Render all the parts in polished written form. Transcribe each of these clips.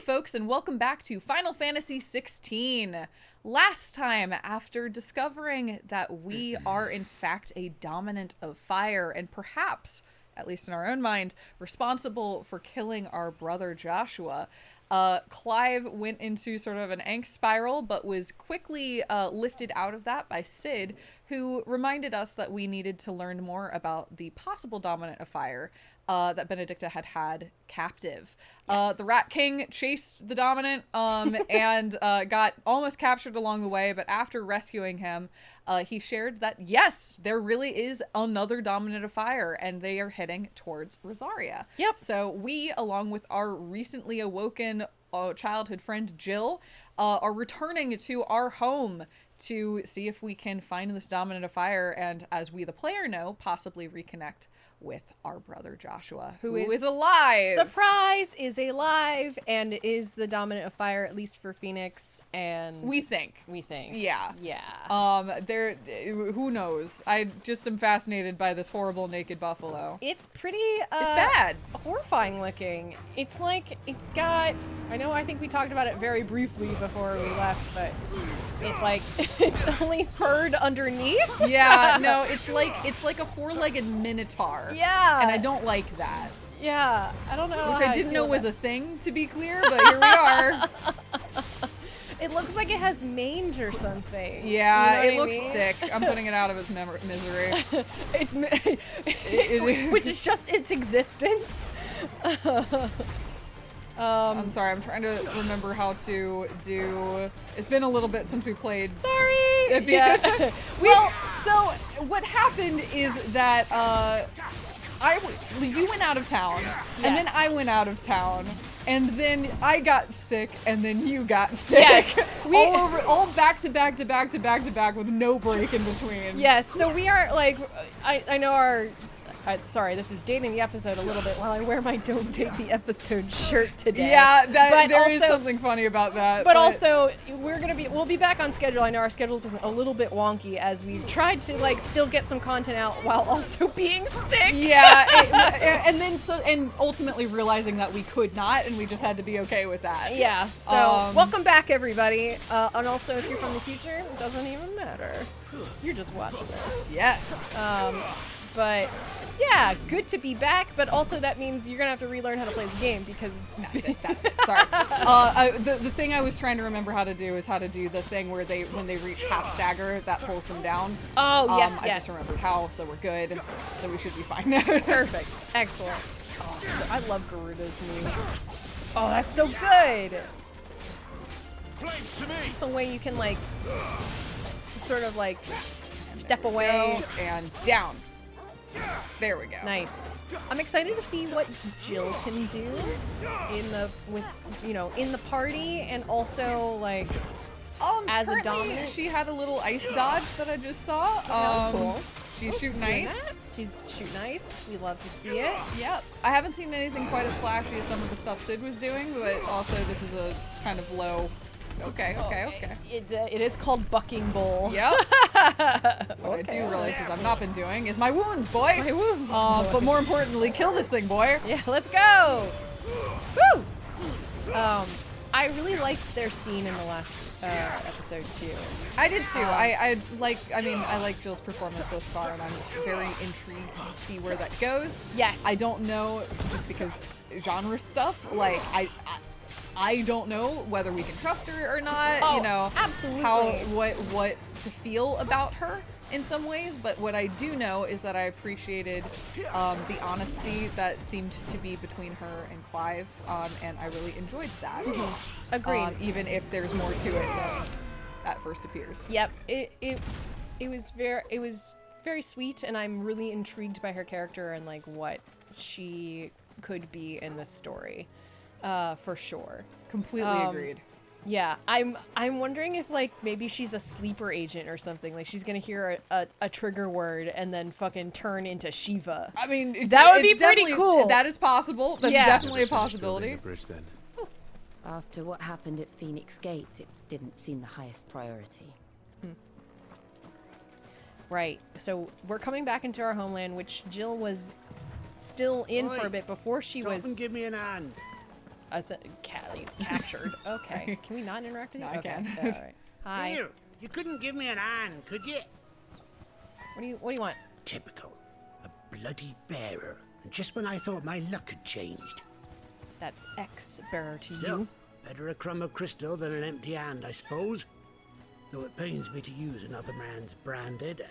folks, and welcome back to Final Fantasy XVI. Last time, after discovering that we are in fact a dominant of fire, and perhaps, at least in our own mind, responsible for killing our brother Joshua, Clive went into sort of an angst spiral, but was quickly lifted out of that by Sid, who reminded us that we needed to learn more about the possible dominant of fire that Benedicta had captive. Yes. The Rat King chased the dominant and got almost captured along the way, but after rescuing him, he shared that, yes, there really is another dominant of fire, and they are heading towards Rosaria. Yep. So we, along with our recently awoken childhood friend Jill, are returning to our home to see if we can find this dominant of fire and, as we the player know, possibly reconnect with our brother Joshua, who is alive. Surprise, is alive and is the dominant of fire, at least for Phoenix. And we think. Yeah. There, who knows? I just am fascinated by this horrible naked buffalo. It's pretty it's bad, horrifying looking. It's like it's got, I think we talked about it very briefly before we left, but it's like it's only furred underneath. Yeah, no, it's like a four-legged minotaur. Yeah. And I don't like that. Yeah, I don't know. Which I didn't know was a thing, to be clear, but here we are. It looks like it has mange or something. Yeah, it looks sick. I'm putting it out of its misery. Which is just its existence. I'm sorry, I'm trying to remember how to do... It's been a little bit since we played. Sorry! Yeah. Well, so what happened is that you went out of town, and then I went out of town, and then I got sick, and then you got sick. Yes. all back to back to back to back to back with no break in between. Yes, so we are like, I know our... sorry, this is dating the episode a little bit while I wear my Don't Date the Episode shirt today. Yeah, there is something funny about that. But also, we'll be back on schedule. I know our schedule's been a little bit wonky as we've tried to still get some content out while also being sick. Yeah, and ultimately realizing that we could not, and we just had to be okay with that. Yeah, so welcome back, everybody. And also, if you're from the future, it doesn't even matter. You're just watching this. Yes. But yeah, good to be back, but also that means you're gonna have to relearn how to play the game because that's it. Sorry. The thing I was trying to remember how to do is how to do the thing where when they reach half stagger, that pulls them down. Oh, yes. I just remembered how, so we're good. So we should be fine. Perfect. Excellent. Oh, I love Garuda's music. Oh, that's so good. Flames to me. Just the way you can sort of step away and down. There we go. Nice. I'm excited to see what Jill can do in the party, and also as a dominant. She had a little ice dodge that I just saw. That was cool. She's shooting ice. She's shooting ice. We love to see it. Yep. I haven't seen anything quite as flashy as some of the stuff Sid was doing, but also this is a kind of low. Okay. It is called Bucking Bowl. Yep. What I do realize is I've not been doing is my wounds, boy. My wounds. But more importantly, kill this thing, boy. Yeah, let's go. Woo! I really liked their scene in the last episode too. I did too. I like Jill's performance thus far, and I'm very intrigued to see where that goes. Yes. I don't know, just because genre stuff. I don't know whether we can trust her or not. Oh, absolutely. What to feel about her in some ways, but what I do know is that I appreciated the honesty that seemed to be between her and Clive, and I really enjoyed that. Agreed. Even if there's more to it than at first appears. Yep. It was very sweet, and I'm really intrigued by her character and what she could be in this story. For sure. Completely agreed. Yeah, I'm wondering if maybe she's a sleeper agent or something. She's gonna hear a trigger word and then fucking turn into Shiva. I mean, that would be pretty cool. That is possible. That's definitely a possibility. The bridge, then. After what happened at Phoenix Gate, it didn't seem the highest priority. Right. So we're coming back into our homeland, which Jill was still in for a bit before she was. Stop and give me an hand. Captured. Okay. Can we not interact with you? No, I okay. can. All right. Hi. Here, you couldn't give me an hand, could you? What do you want? Typical. A bloody bearer. And just when I thought my luck had changed. That's X-bearer to Still, you. better a crumb of crystal than an empty hand, I suppose. Though it pains me to use another man's branded.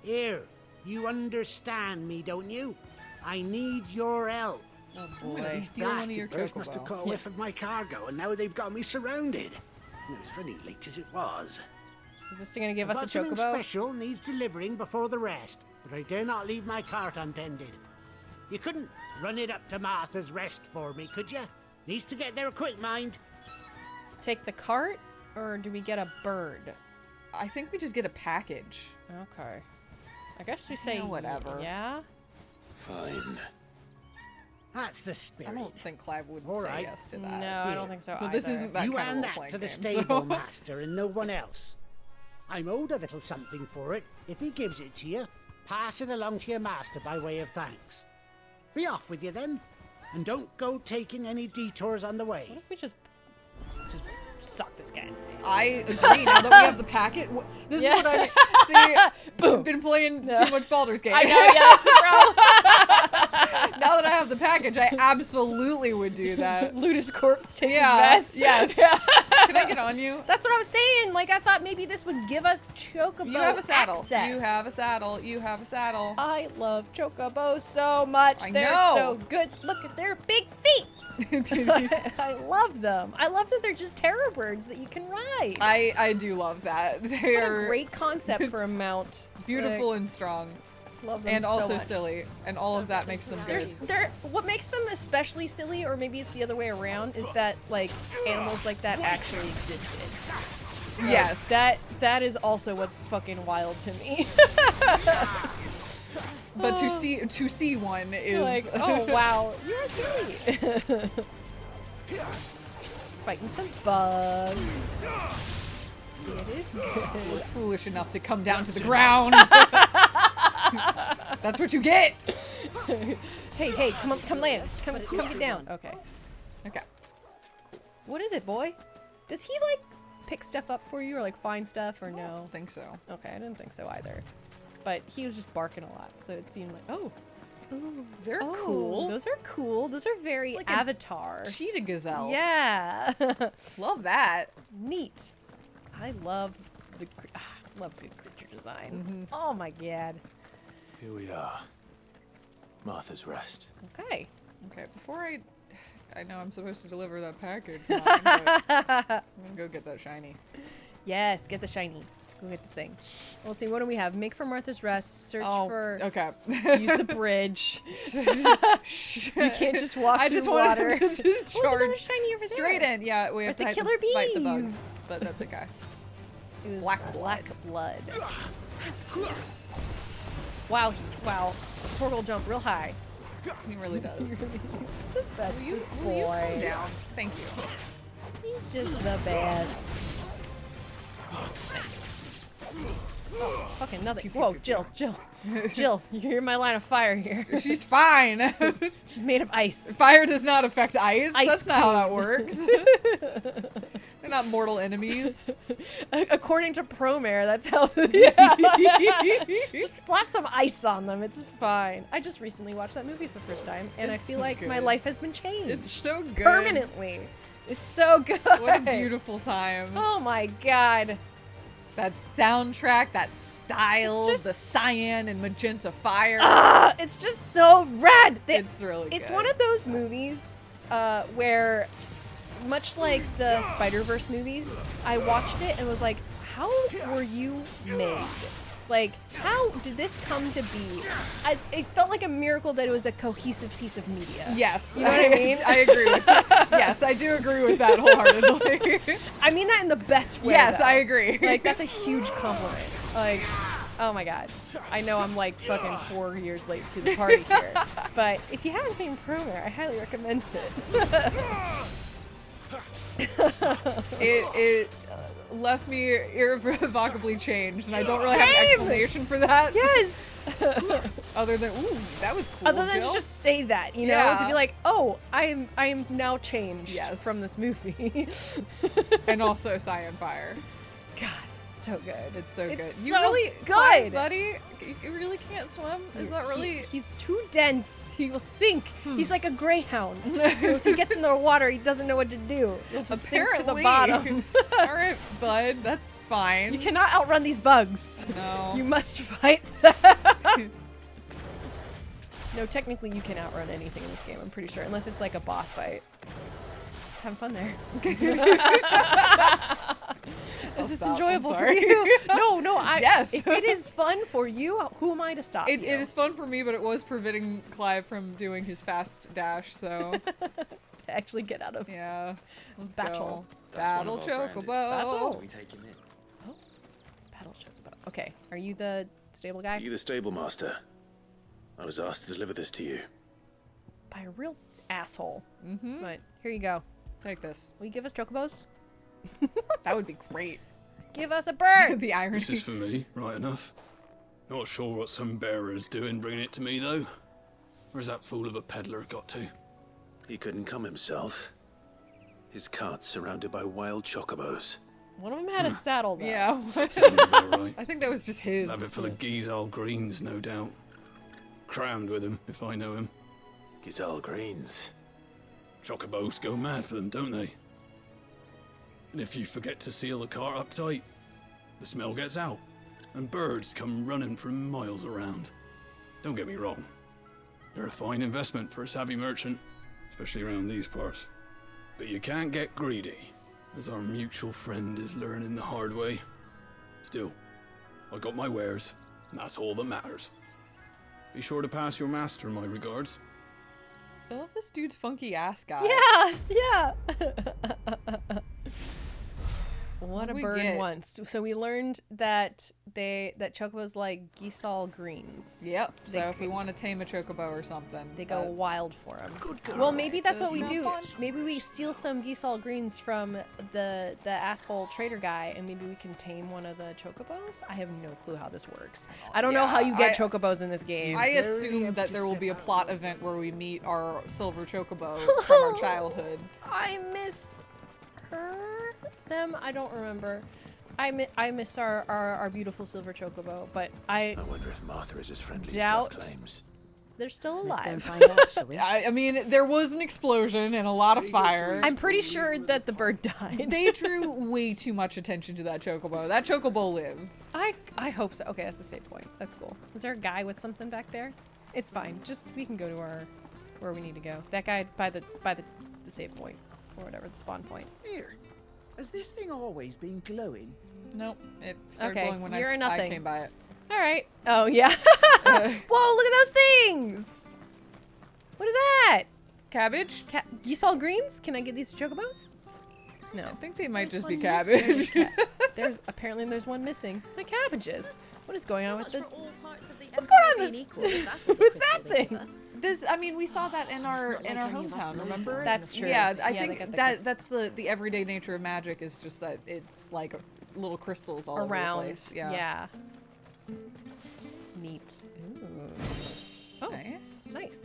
Here, you understand me, don't you? I need your help. Oh I'm gonna boy. steal one of your Blasted birds must have chocobo. caught a whiff of my cargo, and now they've got me surrounded. It was funny late as it was. Is this gonna give I've us got a something chocobo? special needs delivering before the rest, but I dare not leave my cart untended. You couldn't run it up to Martha's Rest for me, could you? Needs to get there quick, mind. Take the cart, or do we get a bird? I think we just get a package. Okay. I guess we say whatever. Yeah. Fine. That's the I spirit. don't think Clive would All say right. yes to No, that. I don't think so But either. this isn't that You kind hand of that role-playing to the game, stable so- master and no one else. I'm owed a little something for it. If he gives it to you, pass it along to your master by way of thanks. Be off with you then, and don't go taking any detours on the way. What if we just suck this guy in the face? I agree. Now that we have the packet, this Yeah. is what I see. I've been playing too much Baldur's Gate. I know, yeah, that's the problem. Now that I have the package, I absolutely would do that. Ludus corpse take Yeah, his vest. yes. Yeah. Can I get on you? That's what I was saying. Like, I thought maybe this would give us chocobo You have a saddle. access. You have a saddle. You have a saddle. I love chocobos so much. I They're know. so good. Look at their big feet. I love them. I love that they're just terror birds that you can ride. I do love that. What They're a great concept for a mount. beautiful Like, and strong, love them and so also much. silly, and all of that makes them good. They're what makes them especially silly, or maybe it's the other way around, is that like animals like that actually existed. Yes. That is also what's fucking wild to me. But to see one is Like, oh wow, you're silly. Fighting some bugs. It is good. foolish enough to come down to the ground. That's what you get. Hey, come on, come land. Come get down. Okay. Okay. What is it, boy? Does he like pick stuff up for you or like find stuff or I no? don't think so. Okay, I didn't think so either. But he was just barking a lot, so it seemed like, oh, They're oh, cool. Those are cool. Those are very It's like an Avatar. Cheetah gazelle. Yeah. Love that. Neat. I love love good creature design. Oh my god. Here we are. Martha's Rest. Okay. Okay, before I know I'm supposed to deliver that package, but I'm gonna go get that shiny. Yes, get the shiny. Go get the thing. We'll see. What do we have? Make for Martha's Rest. Search for. Okay. Use the bridge. You can't just walk I through just water. wanted to What was charge another shiny over straight there? in. Yeah, we have to to kill her fight the bees. bugs, but that's okay. It was Black black blood. Wow. Wow. Portal jump real high. He really does. He's the bestest Will you calm boy. down? Thank you. He's just the best. Oh, fucking nothing. Whoa, Jill. Jill, you're in my line of fire here. She's fine. She's made of ice. Fire does not affect ice. Ice That's not how that queen. works. They're not mortal enemies. According to Promare, that's how. Yeah. Just slap some ice on them. It's fine. I just recently watched that movie for the first time, and It's I feel so like my good. life has been changed. It's so good. permanently. It's so good. What a beautiful time. Oh my god. That soundtrack, that style, It's just- the cyan and magenta fire. It's just so rad. It's really It's good. one of those movies where, much like the Spider-Verse movies, I watched it and was like, how were you made? Like, how did this come to be? It felt like a miracle that it was a cohesive piece of media. Yes. You know what I mean? I agree with that. Yes, I do agree with that wholeheartedly. I mean that in the best way. Yes, though. I agree. Like, that's a huge compliment. Like, oh my god. I know I'm like fucking 4 years late to the party here. But if you haven't seen Promare, I highly recommend it. it left me irrevocably changed, and I don't really have an explanation for that. Yes. Other than, ooh, that was cool. Other than Jill. to just say that, you know, Yeah. to be like, oh, I am now changed Yes. from this movie. And also Cyan Fire. God, so good. It's so good. It's You so really, good. Clive, buddy, you really can't swim? Is that really? He's too dense. He will sink. He's like a greyhound. If he gets in the water, he doesn't know what to do. He'll just sink to the Apparently. bottom. All right, bud, that's fine. You cannot outrun these bugs. No. You must fight them. No, technically you can outrun anything in this game, I'm pretty sure. Unless it's like a boss fight. Having fun there. Is this stop. I'm enjoyable for sorry. you? No, Yes. If it is fun for you, who am I to stop It you? is fun for me, but it was preventing Clive from doing his fast dash, so to actually get out of yeah. Let's Battle. go. That's one Battle of our bandits. Battle. Chocobo. We take him in. battle chocobo. Okay, are you the stable guy? Are you the stable master? I was asked to deliver this to you. By a real asshole. Mm-hmm. But here you go. Take this. Will you give us chocobos? That would be great. Give us a bird! The irony. This is for me, right enough. Not sure what some bearer's doing bringing it to me, though. Where's that fool of a peddler got to? He couldn't come himself. His cart's surrounded by wild chocobos. One of them had a saddle, though. Yeah. Sounds about right. I think that was just his. Have it for the Gizal Greens, no doubt. Crammed with him, if I know him. Gizal Greens. Chocobos go mad for them, don't they? And if you forget to seal the cart up tight, the smell gets out, and birds come running from miles around. Don't get me wrong. They're a fine investment for a savvy merchant, especially around these parts. But you can't get greedy, as our mutual friend is learning the hard way. Still, I got my wares, and that's all that matters. Be sure to pass your master my regards. I love this dude's funky ass guy. Yeah! What a we bird get? wants. So we learned that chocobos like Gizal Greens. Yep. So They if we want to tame a chocobo or something, They go that's- wild for them. Good girl. Well, maybe that's what we That's do. not fun. Maybe we steal some Gizal Greens from the asshole trader guy, and maybe we can tame one of the chocobos. I have no clue how this works. I don't know how you get chocobos in this game. I assume that there will be a plot event where we meet our silver chocobo from our childhood. I miss them. I don't remember. I miss our beautiful silver chocobo, but I wonder if Martha is as friendly Doubt. as Gov claims. they're still Let's go and alive. find out, shall we? I mean, there was an explosion and a lot of fire. I'm pretty sure that the bird died. They drew way too much attention to that chocobo. That chocobo lived. I hope so. Okay, that's a save point. That's cool. Is there a guy with something back there? It's fine. Just we can go to where we need to go. That guy by the save point or whatever, the spawn point. Here, has this thing always been glowing? Nope. It started Okay, glowing when you're I nothing. came by it. All right. Oh yeah. Whoa! Look at those things. What is that? Cabbage? Gizal Greens? Can I get these chocobos? No. I think they might There's just be one cabbage. missing. There's one missing. My cabbages. What is going on with the? What's going on with that thing? I mean, we saw that in our not like any of us hometown. really Remember? That's true. Yeah, I Yeah, they think got the that's the everyday nature of magic is just that it's like little crystals all Around. over the place. Yeah. Neat. Ooh. Oh, Nice. nice.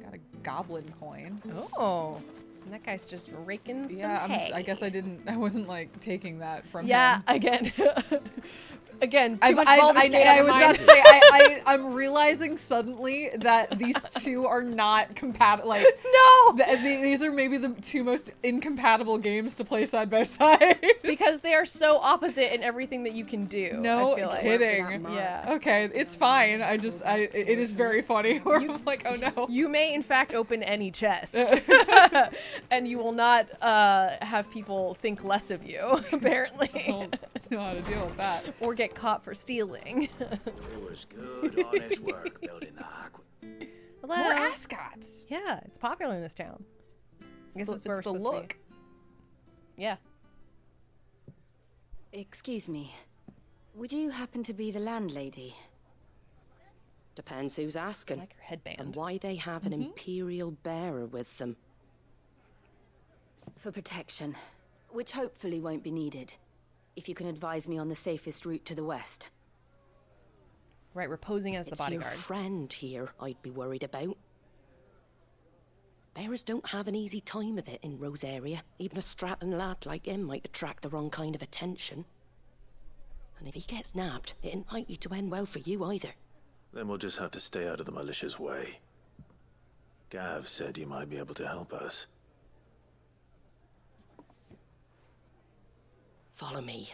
Got a goblin coin. Oh, and that guy's just raking some Yeah, hay. I guess I wasn't like taking that from Yeah, him. again. Again, too I much Baldur's Gate on was mine. about to say, I'm realizing suddenly that these two are not compatible. Like, No! these are maybe the two most incompatible games to play side by side. Because they are so opposite in everything that you can do. No I feel like. kidding. Yeah. Okay, it's fine. It is very funny. Where I'm like, oh no. You may, in fact, open any chest. And you will not have people think less of you, apparently. I don't know how to deal with that. Or get caught for stealing. It was good, honest work building the aqua. Hello. More ascots. Yeah, it's popular in this town. I guess It's it's where the we're supposed to look. be. Yeah. Excuse me. Would you happen to be the landlady? Depends who's I asking. like your headband. And why they have an imperial bearer with them. For protection, which hopefully won't be needed. If you can advise me on the safest route to the west. Right, we're posing as the It's your bodyguard. friend here I'd be worried about. Bearers don't have an easy time of it in Rose area. Even a Stratton lad like him might attract the wrong kind of attention. And if he gets nabbed, it ain't likely to end well for you either. Then we'll just have to stay out of the malicious way. Gav said you might be able to help us. Follow me.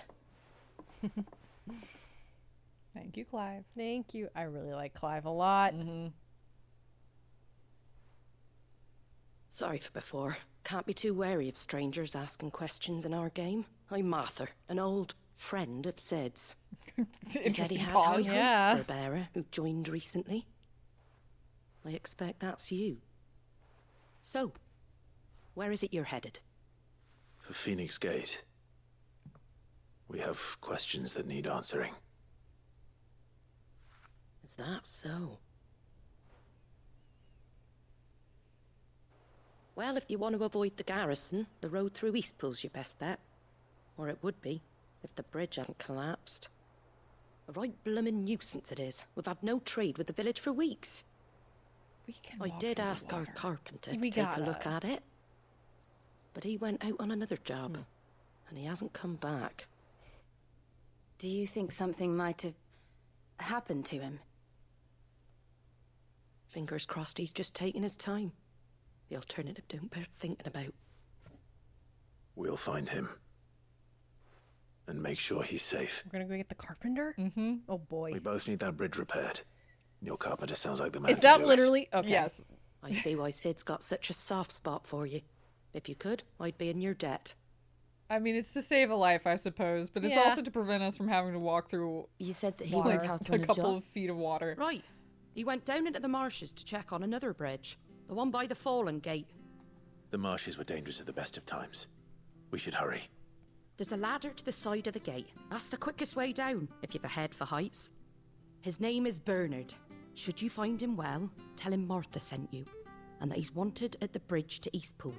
Thank you, Clive. Thank you. I really like Clive a lot. Sorry for before. Can't be too wary of strangers asking questions in our game. I'm Martha, an old friend of Sid's. He said he Interesting had pause. high hopes Yeah. for a bearer who joined recently. I expect that's you. So, where is it you're headed? For Phoenix Gate. We have questions that need answering. Is that so? Well, if you want to avoid the garrison, the road through Eastpool's your best bet. Or it would be, if the bridge hadn't collapsed. A right bloomin' nuisance it is. We've had no trade with the village for weeks. We can I walk did through the ask our water. carpenter We to take gotta. a look at it. But he went out on another job. And he hasn't come back. Do you think something might have happened to him? Fingers crossed he's just taking his time. The alternative don't bear thinking about. We'll find him. And make sure he's safe. We're gonna go get the carpenter? Oh boy. We both need that bridge repaired. Your carpenter sounds like the man Is to that do it. literally okay? Yes. I see why Sid's got such a soft spot for you. If you could, I'd be in your debt. I mean, it's to save a life, I suppose, but it's Yeah. also to prevent us from having to walk through You said that he water, went out a on a couple job. of feet of water. Right. He went down into the marshes to check on another bridge. The one by the Fallen Gate. The marshes were dangerous at the best of times. We should hurry. There's a ladder to the side of the gate. That's the quickest way down, if you've a head for heights. His name is Bernard. Should you find him well, tell him Martha sent you. And that he's wanted at the bridge to Eastpool.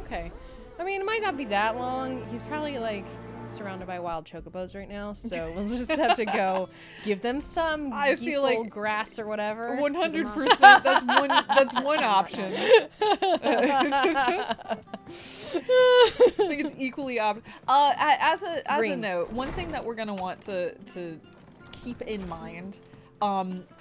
Okay. I mean, it might not be that long. He's probably like surrounded by wild chocobos right now, so we'll just have to go give them some I feel like geese-old grass or whatever. 100%. That's one option. I think it's equally as a Greens. note, one thing that we're gonna want to keep in mind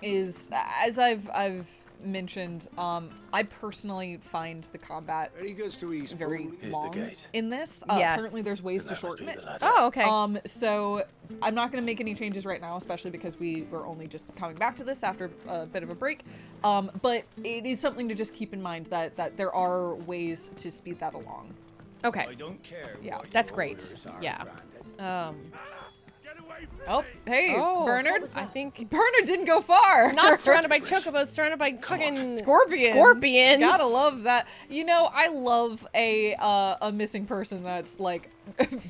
is, as I've mentioned, I personally find the combat He goes to East. very Here's long the gate. in this. Yes. Apparently there's ways to That must be shorten it. the ladder. Oh, okay. So I'm not going to make any changes right now, especially because we were only just coming back to this after a bit of a break. But it is something to just keep in mind that there are ways to speed that along. Okay. I don't care. Yeah, what that's your great. orders are, Yeah. Brandon. Oh, hey, Oh, Bernard. I think Bernard didn't go far. not surrounded by chocobos, surrounded by fucking Scorpions. Scorpions. Gotta love that. You know, I love a missing person that's like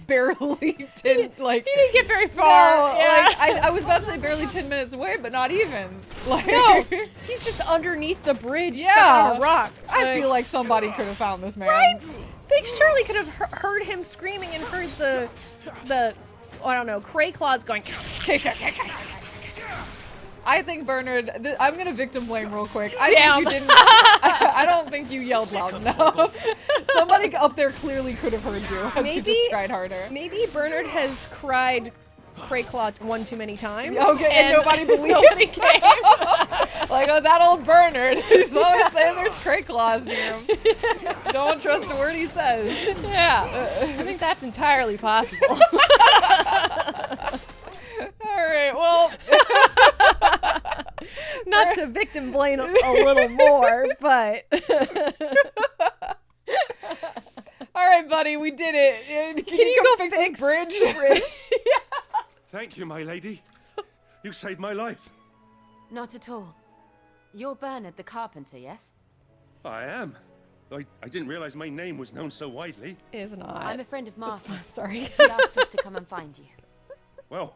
barely 10 like He didn't get very far. No, Yeah. like I was about to say barely 10 minutes away, but not even. Like No, he's just underneath the bridge, stuck Yeah. on a rock. I feel like somebody could have found this man. Right? They surely could have heard him screaming and heard the I don't know, Cray Claws going. I think Bernard. I'm gonna victim blame real quick. I Damn. think you didn't. I don't think you yelled loud enough. Somebody up there clearly could have heard you. Had you Maybe- just cried harder. Maybe Bernard has cried Cray Claw one too many times. Okay, and nobody believed. Nobody came. Like, oh, that old Bernard. He's always saying there's cray claws near him. Don't trust a word he says. Yeah, I think that's entirely possible. All right, well. Not to victim blame a little more, but All right, buddy, we did it. Can you go fix this bridge? Thank you, my lady. You saved my life. Not at all. You're Bernard the carpenter, yes? I am. I didn't realize my name was known so widely. is not. I'm a friend of Martha's. Sorry. She asked us to come and find you. Well,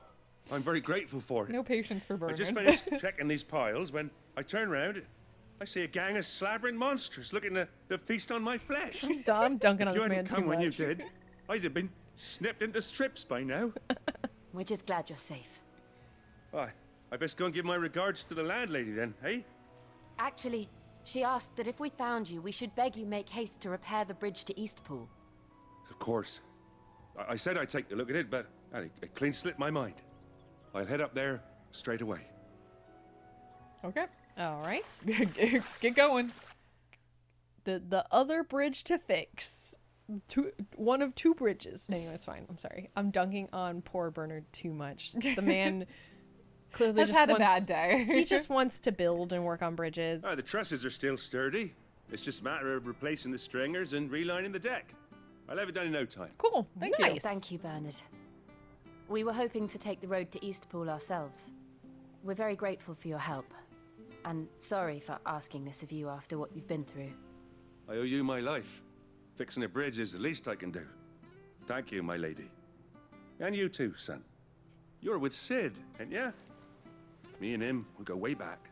I'm very grateful for it. No patience for I Bernard. just finished checking these piles when I turn around. I see a gang of slavering monsters looking to feast on my flesh. I'm dunking on If you this man hadn't too come when you much. did, I'd have been snipped into strips by now. We're just glad you're safe. I best go and give my regards to the landlady then, hey? Actually, she asked that if we found you, we should beg you make haste to repair the bridge to Eastpool. Of course. I said I'd take a look at it, but it clean slipped my mind. I'll head up there straight away. Okay. All right. Get going. The other bridge to fix. One of two bridges. Anyway, it's fine. I'm sorry. I'm dunking on poor Bernard too much. The man clearly Has just had a wants, bad day. He just wants to build and work on bridges. The trusses are still sturdy. It's just a matter of replacing the stringers and relining the deck. I'll have it done in no time. Cool. Thank you. Nice. Thank you, Bernard. We were hoping to take the road to Eastpool ourselves. We're very grateful for your help. And sorry for asking this of you after what you've been through. I owe you my life. Fixing a bridge is the least I can do. Thank you, my lady. And you too, son. You're with Sid, ain't ya? Me and him, we go way back.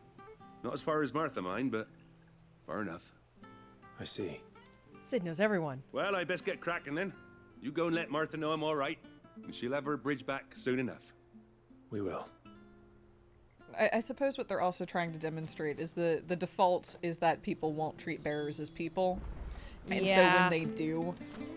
Not as far as Martha, mind, but far enough. I see. Sid knows everyone. Well, I best get cracking then. You go and let Martha know I'm all right, and she'll have her bridge back soon enough. We will. I suppose what they're also trying to demonstrate is the default is that people won't treat bearers as people. And so when they do,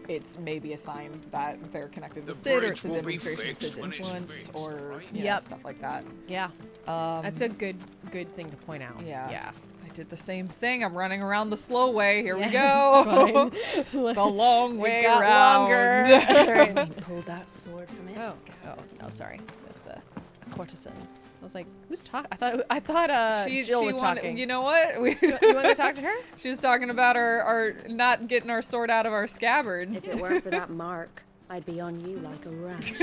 it's maybe a sign that they're connected with Sid, or it's a demonstration of Sid's influence, or you know, stuff like that. Yeah. That's a good thing to point out. Yeah. I did the same thing. I'm running around the slow way. Here we It's go. fine. The long way got around. longer. Pulled that sword from its Oh, sorry. That's a courtesan. I was like, who's talking? I thought Jill was talking. You know what? You want to talk to her? She was talking about our not getting our sword out of our scabbard. If it weren't for that mark, I'd be on you like a rash.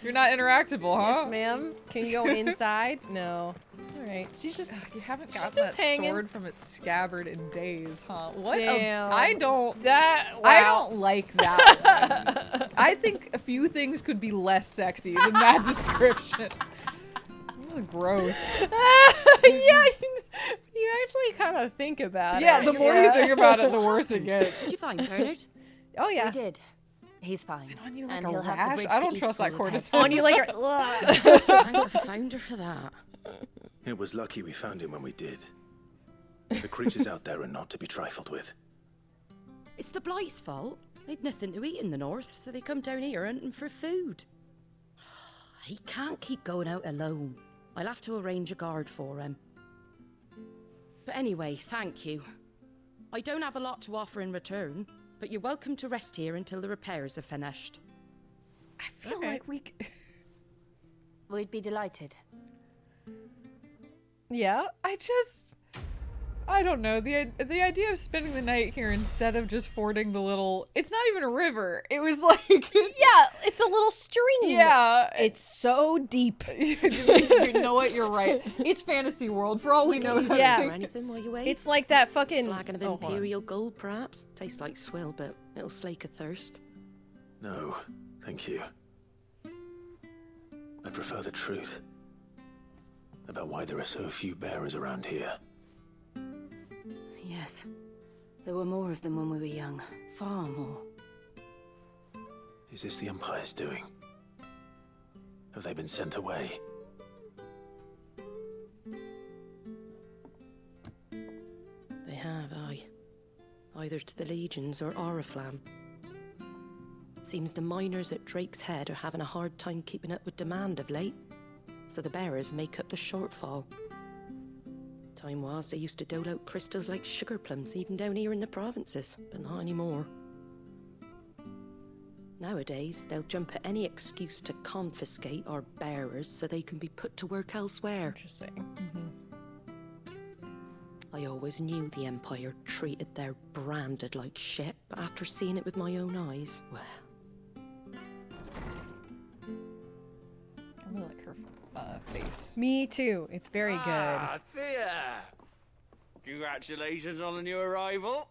You're not interactable, huh? Yes, ma'am. Can you go inside? No. All right. She's just. You haven't gotten just that hanging. sword from its scabbard in days, huh? What? Damn. I don't. That. Wow. I don't like that one. I think a few things could be less sexy than that description. It was gross. Yeah. You actually kind of think about it. Yeah, the more you think about it, the worse it gets. Did you find Bernard? Oh yeah. We did. He's fine. On you like and a he'll have the rash? bridge I to don't trust that Eastpool courtesan. On you like a. Thank the founder for that. It was lucky we found him when we did. The creatures out there are not to be trifled with. It's the Blight's fault. They'd nothing to eat in the north, so they come down here hunting for food. He can't keep going out alone. I'll have to arrange a guard for him. But anyway, thank you. I don't have a lot to offer in return, but you're welcome to rest here until the repairs are finished. I feel like we. We'd be delighted. Yeah. I don't know. The idea of spending the night here instead of just fording the little. It's not even a river. It was like. Yeah. It's a little stream. Yeah. It's so deep. You know what? You're right. It's fantasy world. For all we know. Yeah. Or anything while you wait. It's like that fucking. Flagon of Oh, hold on. imperial gold, perhaps. Tastes like swill, but it'll slake a thirst. No, thank you. I prefer the truth. About why there are so few bearers around here. Yes. There were more of them when we were young. Far more. Is this the Empire's doing? Have they been sent away? They have, aye. Either to the Legions or Oriflamme. Seems the miners at Drake's Head are having a hard time keeping up with demand of late, so the bearers make up the shortfall. Time was they used to dole out crystals like sugar plums even down here in the provinces, but not anymore. Nowadays, they'll jump at any excuse to confiscate our bearers so they can be put to work elsewhere. Interesting. I always knew the Empire treated their branded like shit, but after seeing it with my own eyes, well... I really like her face. Me too. It's very good. Ah, Thea! Congratulations on the new arrival.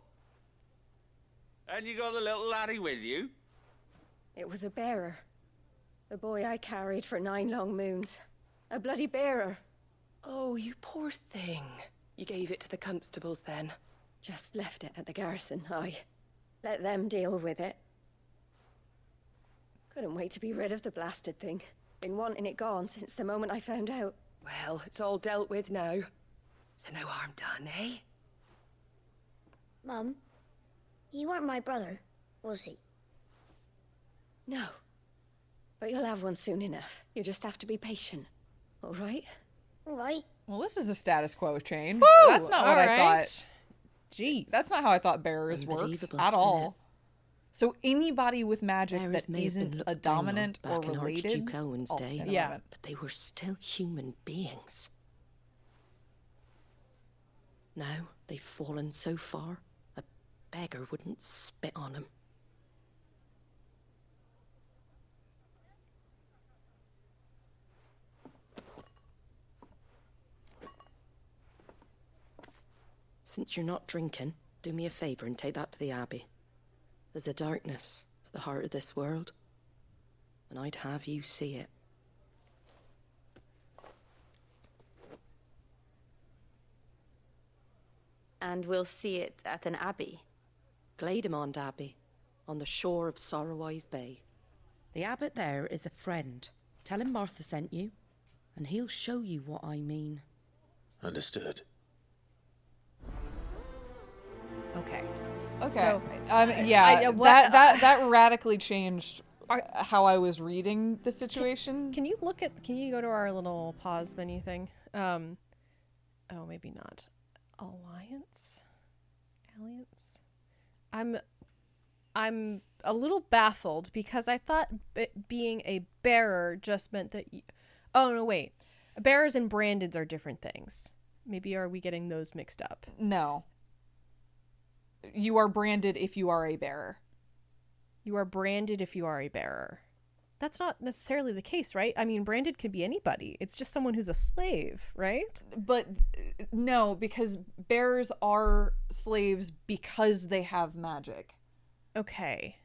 And you got the little laddie with you? It was a bearer. The boy I carried for 9 long moons. A bloody bearer. Oh, you poor thing. You gave it to the constables then? Just left it at the garrison, I let them deal with it. Couldn't wait to be rid of the blasted thing. Been wanting it gone since the moment I found out. Well, it's all dealt with now. So no harm done, eh? Mum, you weren't my brother, was he? No. But you'll have one soon enough. You just have to be patient. All right? All right. Well, this is a status quo change. Woo! That's not what I thought. Jeez. That's not how I thought bearers worked Unbelievable, at all. innit? So anybody with magic Bearers that may have been isn't looked a down on dominant or back in related. Archduke Elwin's day. Yeah. But they were still human beings. Now they've fallen so far, a beggar wouldn't spit on them. Since you're not drinking, do me a favour and take that to the Abbey. There's a darkness at the heart of this world, and I'd have you see it. And we'll see it at an abbey. Glaidemond Abbey, on the shore of Sorrowise Bay. The abbot there is a friend. Tell him Martha sent you, and he'll show you what I mean. Understood. Okay. Okay. So, yeah, what- that radically changed how I was reading the situation. Can you go to our little pause menu thing? Oh, maybe not. Alliance? I'm a little baffled because I thought being a bearer just meant that oh, no, wait. Bearers and brandeds are different things. Maybe are we getting those mixed up? No. You are branded if you are a bearer. You are branded if you are a bearer. That's not necessarily the case, right? I mean, branded could be anybody. It's just someone who's a slave, right? But no, because bearers are slaves because they have magic. Okay.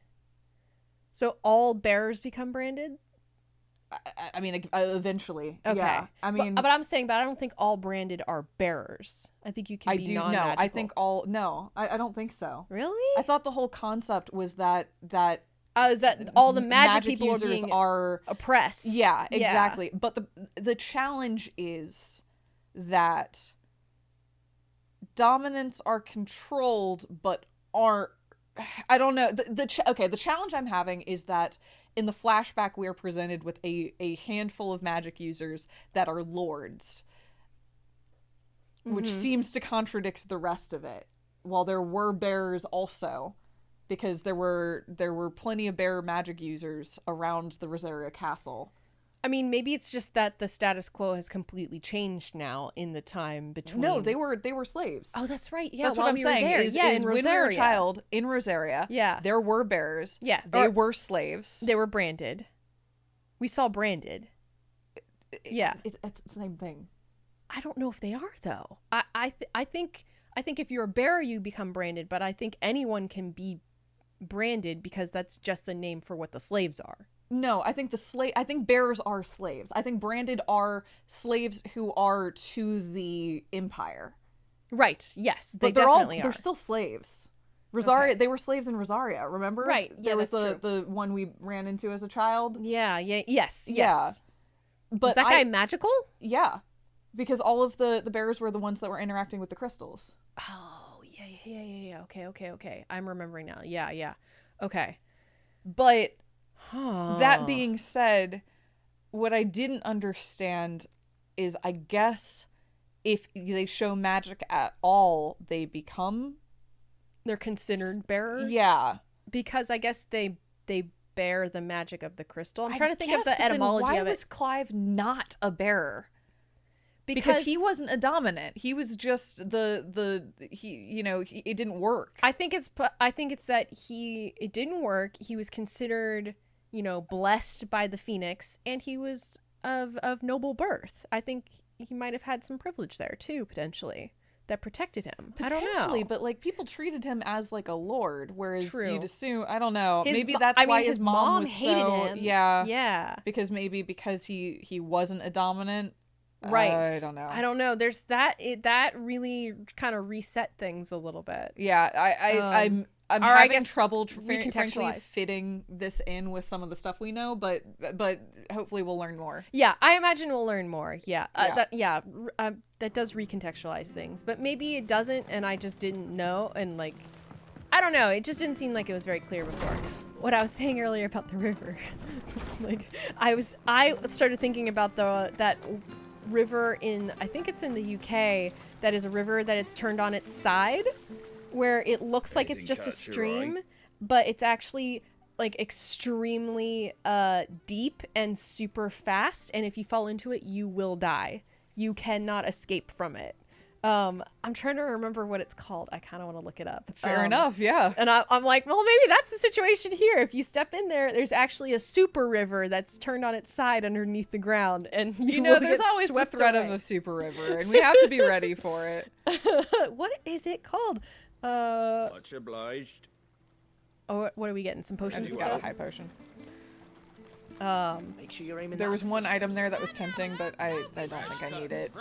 So all bearers become branded? I mean, eventually. Okay. Yeah. I mean, but I'm saying, but I don't think all branded are bearers. I think you can be non-magical. No, I think all, no, I don't think so. Really? I thought the whole concept was that is that all the magic people users are oppressed. Yeah, exactly. Yeah. But the challenge is that dominants are controlled, but aren't. I don't know. The challenge I'm having is that in the flashback we are presented with a handful of magic users that are lords, which seems to contradict the rest of it. While there were bearers also, because there were plenty of bearer magic users around the Rosaria castle. I mean, maybe it's just that the status quo has completely changed now in the time between. No, they were slaves. Oh, that's right. Yeah, that's what I'm saying. There. Is in when we were a child in Rosaria, yeah, there were bearers. Yeah, they were slaves. They were branded. We saw branded. Yeah, it's the same thing. I don't know if they are though. I think if you're a bearer, you become branded. But I think anyone can be branded because that's just the name for what the slaves are. No, I think I think bearers are slaves. I think branded are slaves who are to the empire. Right. Yes, but they're still slaves. Rosaria, Okay. They were slaves in Rosaria, remember? Right. Yeah, there was that's the one we ran into as a child. Yeah, yes. Yeah. But is that guy magical? Yeah. Because all of the bearers were the ones that were interacting with the crystals. Oh, yeah. Okay. I'm remembering now. Yeah. Okay. But that being said, what I didn't understand is, I guess if they show magic at all, they're considered bearers. Yeah, because I guess they bear the magic of the crystal. I'm trying to think of the etymology of it. Why was Clive not a bearer? Because he wasn't a dominant. He was just it didn't work. I think it's that it didn't work. He was considered, blessed by the Phoenix, and he was of noble birth. I think he might have had some privilege there too, potentially, that protected him. I don't know. But people treated him as a lord, whereas True. You'd assume, I don't know, maybe his mom was hated him. Yeah. Because he wasn't a dominant. Right. I don't know. I don't know. There's that really kind of reset things a little bit. Yeah, I'm Or I having guess trouble frankly recontextualized. fitting this in with some of the stuff we know, but hopefully we'll learn more. Yeah, I imagine we'll learn more. Yeah, Yeah. That does recontextualize things, but maybe it doesn't, and I just didn't know, and like, I don't know. It just didn't seem like it was very clear before. What I was saying earlier about the river, like, I started thinking about that river in, I think it's in the UK, that is a river that it's turned on its side, where it looks like it's just a stream, but it's actually like extremely deep and super fast, and if you fall into it, you will die. You cannot escape from it. I'm trying to remember what it's called. I kind of want to look it up. Fair enough, yeah. And I'm like, well, maybe that's the situation here. If you step in there, there's actually a super river that's turned on its side underneath the ground, and you know, there's always the threat of a super river, and we have to be ready for it. What is it called? Much obliged. Oh, what are we getting? Some potions? I just got a high potion. Make sure you're aiming There that was one first item there that was tempting, but I don't think I need it.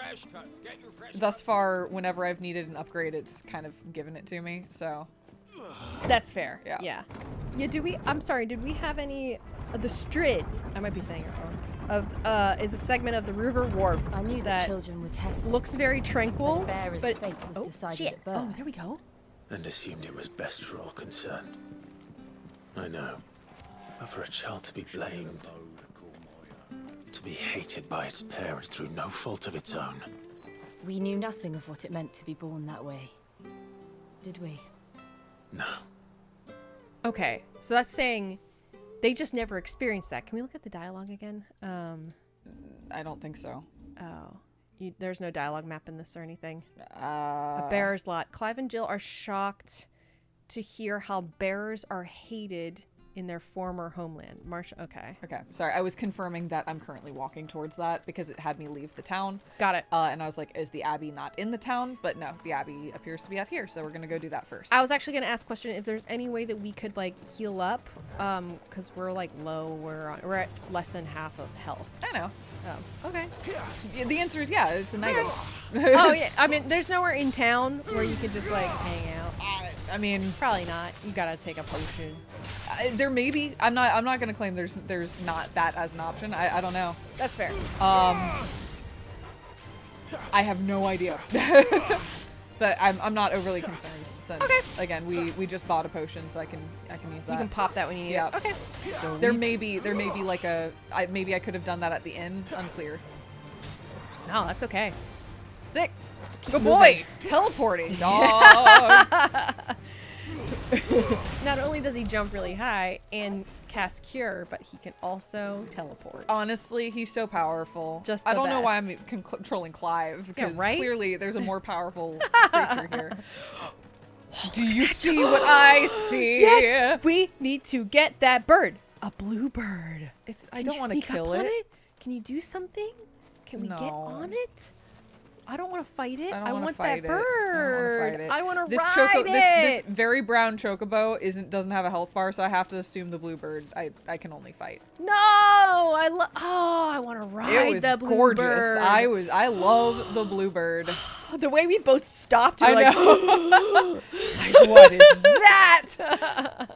Thus far, whenever I've needed an upgrade, it's kind of given it to me, so. That's fair. Yeah. Yeah, I'm sorry, did we have any, the Strid, I might be saying it wrong, is a segment of the River Wharf. I knew that children were tested. looks very tranquil, The bearer's but fate was decided at birth. Oh, there we go. And assumed it was best for all concerned. I know. But for a child to be blamed, to be hated by its parents through no fault of its own. We knew nothing of what it meant to be born that way, did we? No. Okay, so that's saying they just never experienced that. Can we look at the dialogue again? I don't think so. Oh. There's no dialogue map in this or anything. A bearer's lot. Clive and Jill are shocked to hear how bearers are hated in their former homeland. Okay. Okay, sorry. I was confirming that I'm currently walking towards that because it had me leave the town. Got it. And I was like, is the Abbey not in the town? But no, the Abbey appears to be out here, so we're gonna go do that first. I was actually gonna ask a question if there's any way that we could like heal up, because we're like low. We're at less than half of health. I know. Oh, okay. Yeah, the answer is yeah. It's an item. Oh yeah. I mean, there's nowhere in town where you could just like hang out. I mean, probably not. You gotta take a potion. There may be. I'm not gonna claim there's not that as an option. I don't know. That's fair. I have no idea. But I'm not overly concerned since again we just bought a potion, so I can use that. You can pop that when you need it. Okay. So there may be like maybe I could have done that at the end. Unclear. No, that's okay. Sick. Good boy. Teleporting, dog. Not only does he jump really high and cast Cure, but he can also teleport. Honestly, he's so powerful. Just I don't know why I'm best. controlling Clive, because right? clearly there's a more powerful creature here. Do you see what I see? Yes, we need to get that bird. A blue bird. I don't want to kill it. Can you do something? Can we get No. on it? I don't want to fight it. I want that fight it. bird. I want to ride it. This very brown chocobo doesn't have a health bar, so I have to assume the blue bird. I can only fight. No, I want to ride It was the blue gorgeous. bird. I love the blue bird. The way we both stopped. I Like, know. Like, what is that?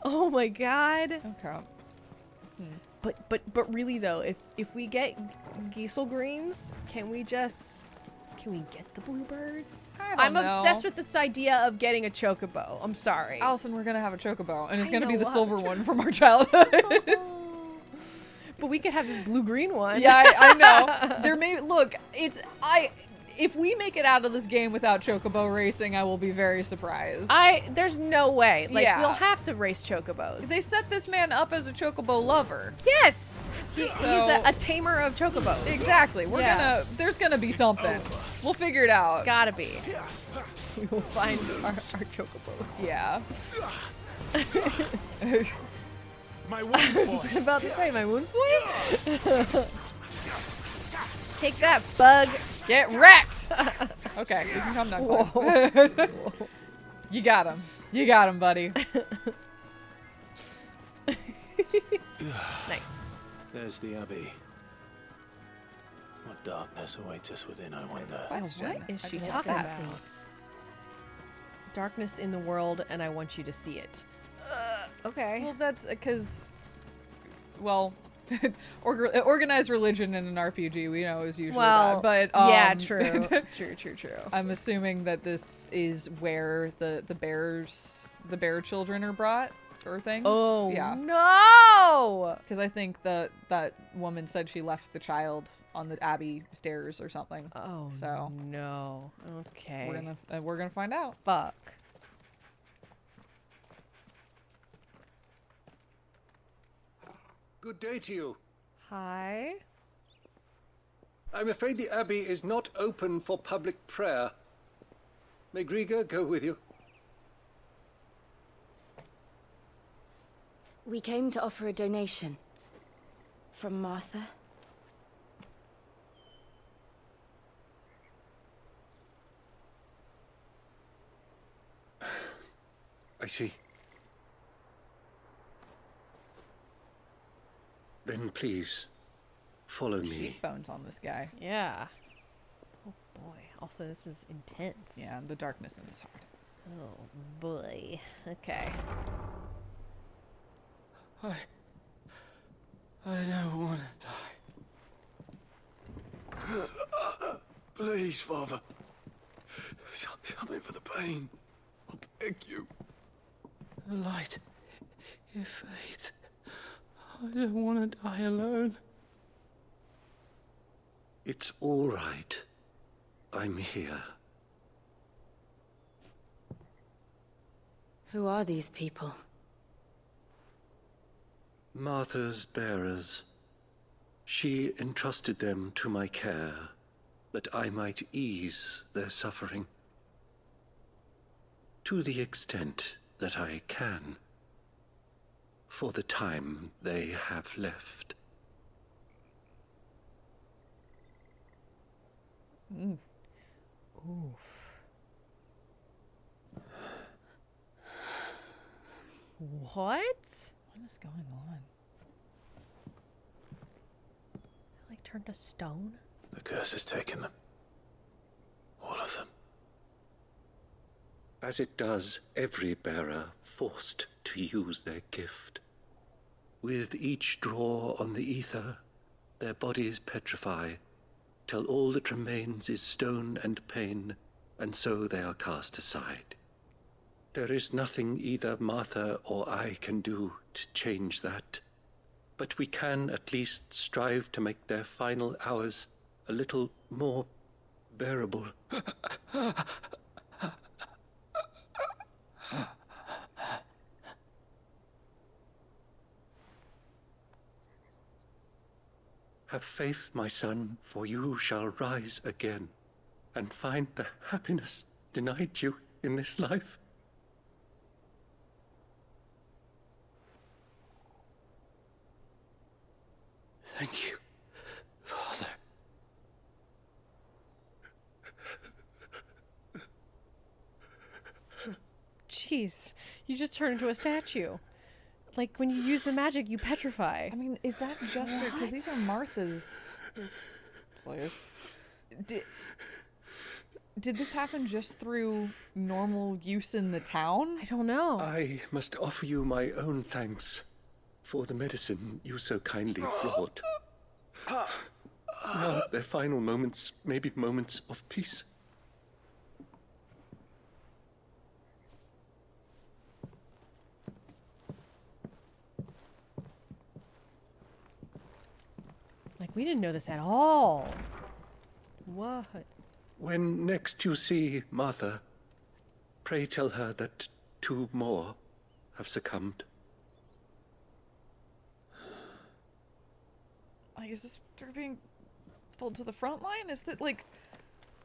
Oh my god. Okay. But really though, if we get Giesel greens, can we get the bluebird? I'm obsessed with this idea of getting a chocobo. I'm sorry. Allison, we're gonna have a chocobo, and it's gonna be know the what? silver one from our childhood. But we could have this blue-green one. Yeah, I know. There may look. If we make it out of this game without chocobo racing, I will be very surprised. There's no way. Like, Yeah. we'll have to race chocobos. They set this man up as a chocobo lover. Yes! He's So- a tamer of chocobos. Exactly. There's gonna be something. We'll figure it out. Gotta be. We will find our chocobos. Yeah. My wounds, I was about to say, my wounds boy? Take that, bug. Get wrecked! Okay, you can come down, Clive. You got him. You got him, buddy. Nice. There's the Abbey. What darkness awaits us within, I wonder. Question. What is she What's talking that? about? Darkness in the world, and I want you to see it. Okay. Well, that's because, well, organized religion in an RPG we know is usually Well, bad, but yeah, true. True. I'm assuming that this is where the bear children are brought or things. Oh yeah. no! Because I think that woman said she left the child on the Abbey stairs or something. Oh so no. Okay. We're gonna find out. Fuck. Good day to you. Hi. I'm afraid the Abbey is not open for public prayer. May Griga go with you? We came to offer a donation. From Martha. I see. Then please, follow me. Cheekbones on this guy. Yeah. Oh boy. Also, this is intense. Yeah, the darkness in his heart. Oh boy. Okay. I don't want to die. Please, Father. Something for the pain. I beg you. The light. It fades. I don't want to die alone. It's all right. I'm here. Who are these people? Martha's bearers. She entrusted them to my care, that I might ease their suffering. To the extent that I can. For the time they have left. Oof. Oof. What? What is going on? Like turned to stone? The curse has taken them. All of them. As it does every bearer forced to use their gift. With each draw on the ether, their bodies petrify, till all that remains is stone and pain, and so they are cast aside. There is nothing either Martha or I can do to change that, but we can at least strive to make their final hours a little more bearable. Have faith, my son, for you shall rise again, and find the happiness denied you in this life. Thank you, Father. Jeez, you just turned into a statue. Like, when you use the magic, you petrify. I mean, is that just because these are Martha's slayers? Did this happen just through normal use in the town? I don't know. I must offer you my own thanks for the medicine you so kindly brought. Now, their final moments may be moments of peace. Like, we didn't know this at all. What? When next you see Martha, pray tell her that 2 more have succumbed. Like, is this they're being pulled to the front line? Is that like,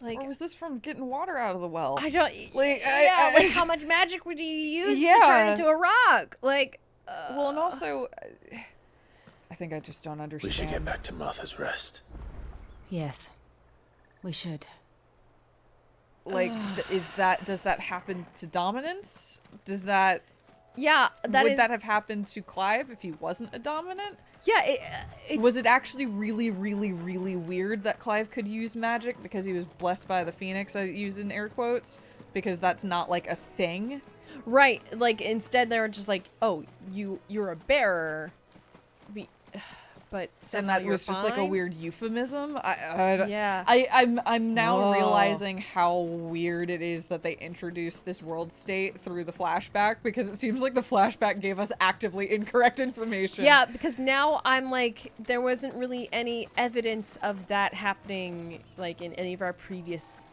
or was this from getting water out of the well? I don't. Like, like how much magic would you use to turn into a rock? Like, well, and also, I think I just don't understand. We should get back to Martha's Rest. Yes, we should. Like, does that happen to Dominance? Does that? Yeah, would that have happened to Clive if he wasn't a Dominant? Yeah, was it actually really, really, really weird that Clive could use magic because he was blessed by the Phoenix? I use in air quotes, because that's not like a thing. Right. Like instead they were just like, oh, you're a bearer. But and that was just like a fine? weird euphemism. Yeah. I'm now Whoa. realizing how weird it is that they introduced this world state through the flashback, because it seems like the flashback gave us actively incorrect information. Yeah, because now I'm like, there wasn't really any evidence of that happening, like in any of our previous,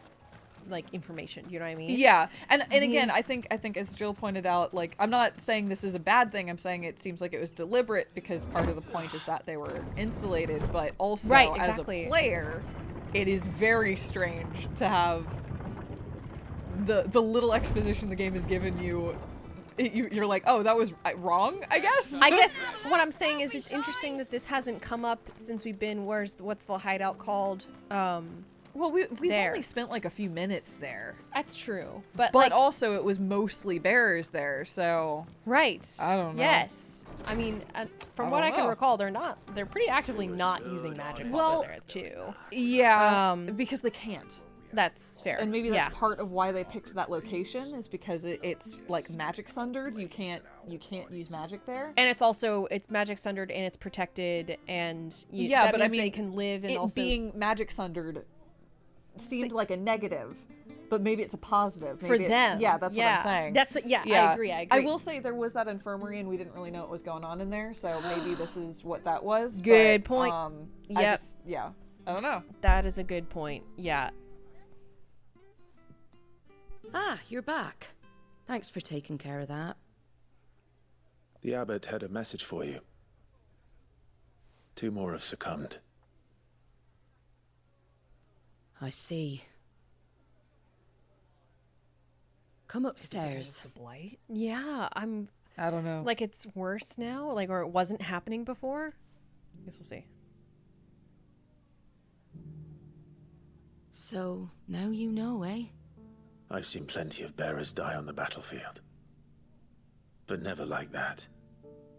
like, information. You know what I mean? Yeah, and again, I think as Jill pointed out, like, I'm not saying this is a bad thing. I'm saying it seems like it was deliberate, because part of the point is that they were insulated, but also as a player, it is very strange to have the little exposition the game has given you. You're like, oh, that was wrong, I guess? I guess what I'm saying is it's interesting that this hasn't come up since we've been, what's the hideout called? Well, we've only spent like a few minutes there. That's true. But like, also it was mostly bearers there, so... Right. I don't know. Yes. I mean, from what I can recall, they're pretty actively not using magic while they're there, too. Yeah, because they can't. That's fair. And maybe that's part of why they picked that location, is because it's like magic sundered. You can't use magic there. And it's magic sundered and it's protected, and but I mean, they can live and also being magic sundered seemed like a negative, but maybe it's a positive for them. Yeah, that's what I'm saying. I agree. I will say there was that infirmary, and we didn't really know what was going on in there, so maybe this is what that was. Good point. I don't know. That is a good point. Yeah. Ah, you're back. Thanks for taking care of that. The abbot had a message for you. 2 more have succumbed. I see. Come upstairs. The blight? Yeah, I don't know. Like, it's worse now? Like, or it wasn't happening before? I guess we'll see. So, now you know, eh? I've seen plenty of bearers die on the battlefield. But never like that.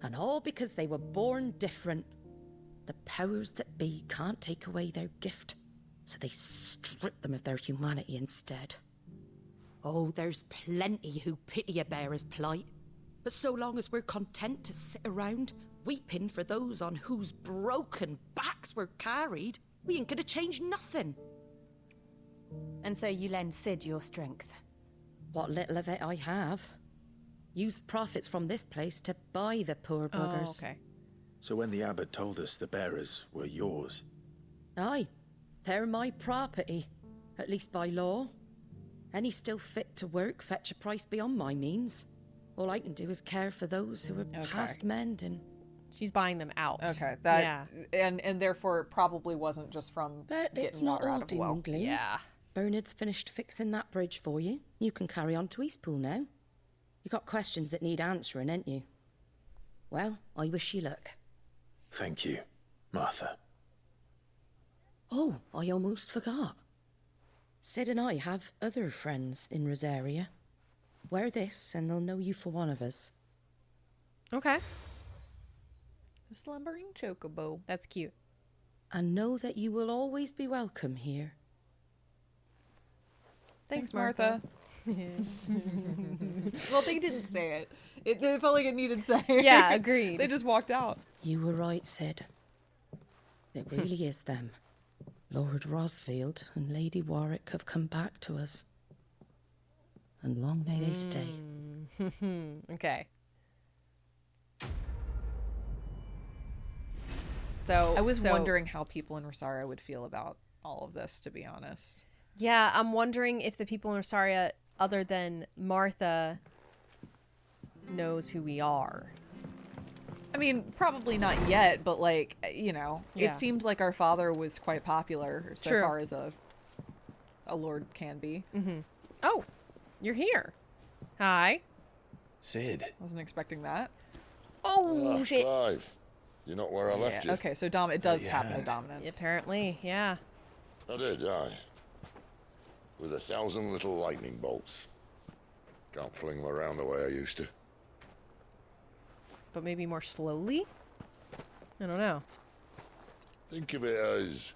And all because they were born different. The powers that be can't take away their gift, so they strip them of their humanity instead. Oh, there's plenty who pity a bearer's plight. But so long as we're content to sit around, weeping for those on whose broken backs we're carried, we ain't gonna change nothing. And so you lend Sid your strength? What little of it I have. Used profits from this place to buy the poor buggers. Oh, okay. So when the abbot told us the bearers were yours... Aye. They're my property, at least by law. Any still fit to work fetch a price beyond my means. All I can do is care for those who are past mending. She's buying them out. Okay, and therefore it probably wasn't just from but getting it's not water all out of doom well. and gloom. Yeah. Bernard's finished fixing that bridge for you. You can carry on to Eastpool now. You got questions that need answering, ain't you? Well, I wish you luck. Thank you, Martha. Oh, I almost forgot. Sid and I have other friends in Rosaria. Wear this and they'll know you for one of us. Okay. A slumbering chocobo. That's cute. And know that you will always be welcome here. Thanks, Martha. Well, they didn't say it. It felt like it needed saying. Yeah, agreed. They just walked out. You were right, Sid. It really is them. Lord Rosfield and Lady Warwick have come back to us. And long may they stay. Okay. So I was wondering how people in Rosaria would feel about all of this, to be honest. Yeah, I'm wondering if the people in Rosaria, other than Martha, knows who we are. I mean, probably not yet, but like, you know, Yeah. it seemed like our father was quite popular so True. far as a lord can be. Mm-hmm. Oh, you're here. Hi. Sid. Wasn't expecting that. Oh, shit. Clive, you're not where I left you. Okay, so it does happen to dominance. Apparently, yeah. I did, aye. With 1,000 little lightning bolts. Can't fling them around the way I used to. But maybe more slowly? I don't know. Think of it as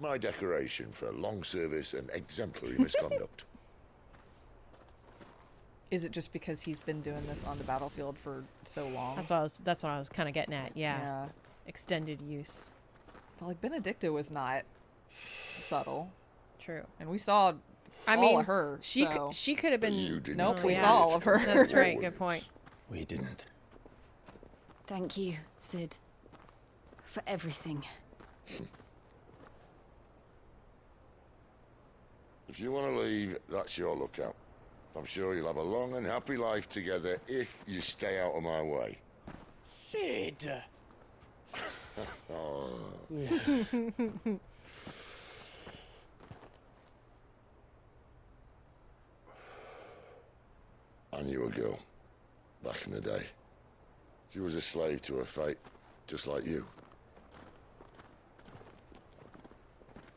my decoration for long service and exemplary misconduct. Is it just because he's been doing this on the battlefield for so long? That's what I was kind of getting at. Yeah. Extended use. But like Benedicta was not subtle. True. And we saw all of her. She so. she could have been. Nope, we saw all of her. That's right. Good point. We didn't. Thank you, Sid, for everything. If you want to leave, that's your lookout. I'm sure you'll have a long and happy life together if you stay out of my way. Sid! Oh. I knew a girl back in the day. She was a slave to her fate, just like you.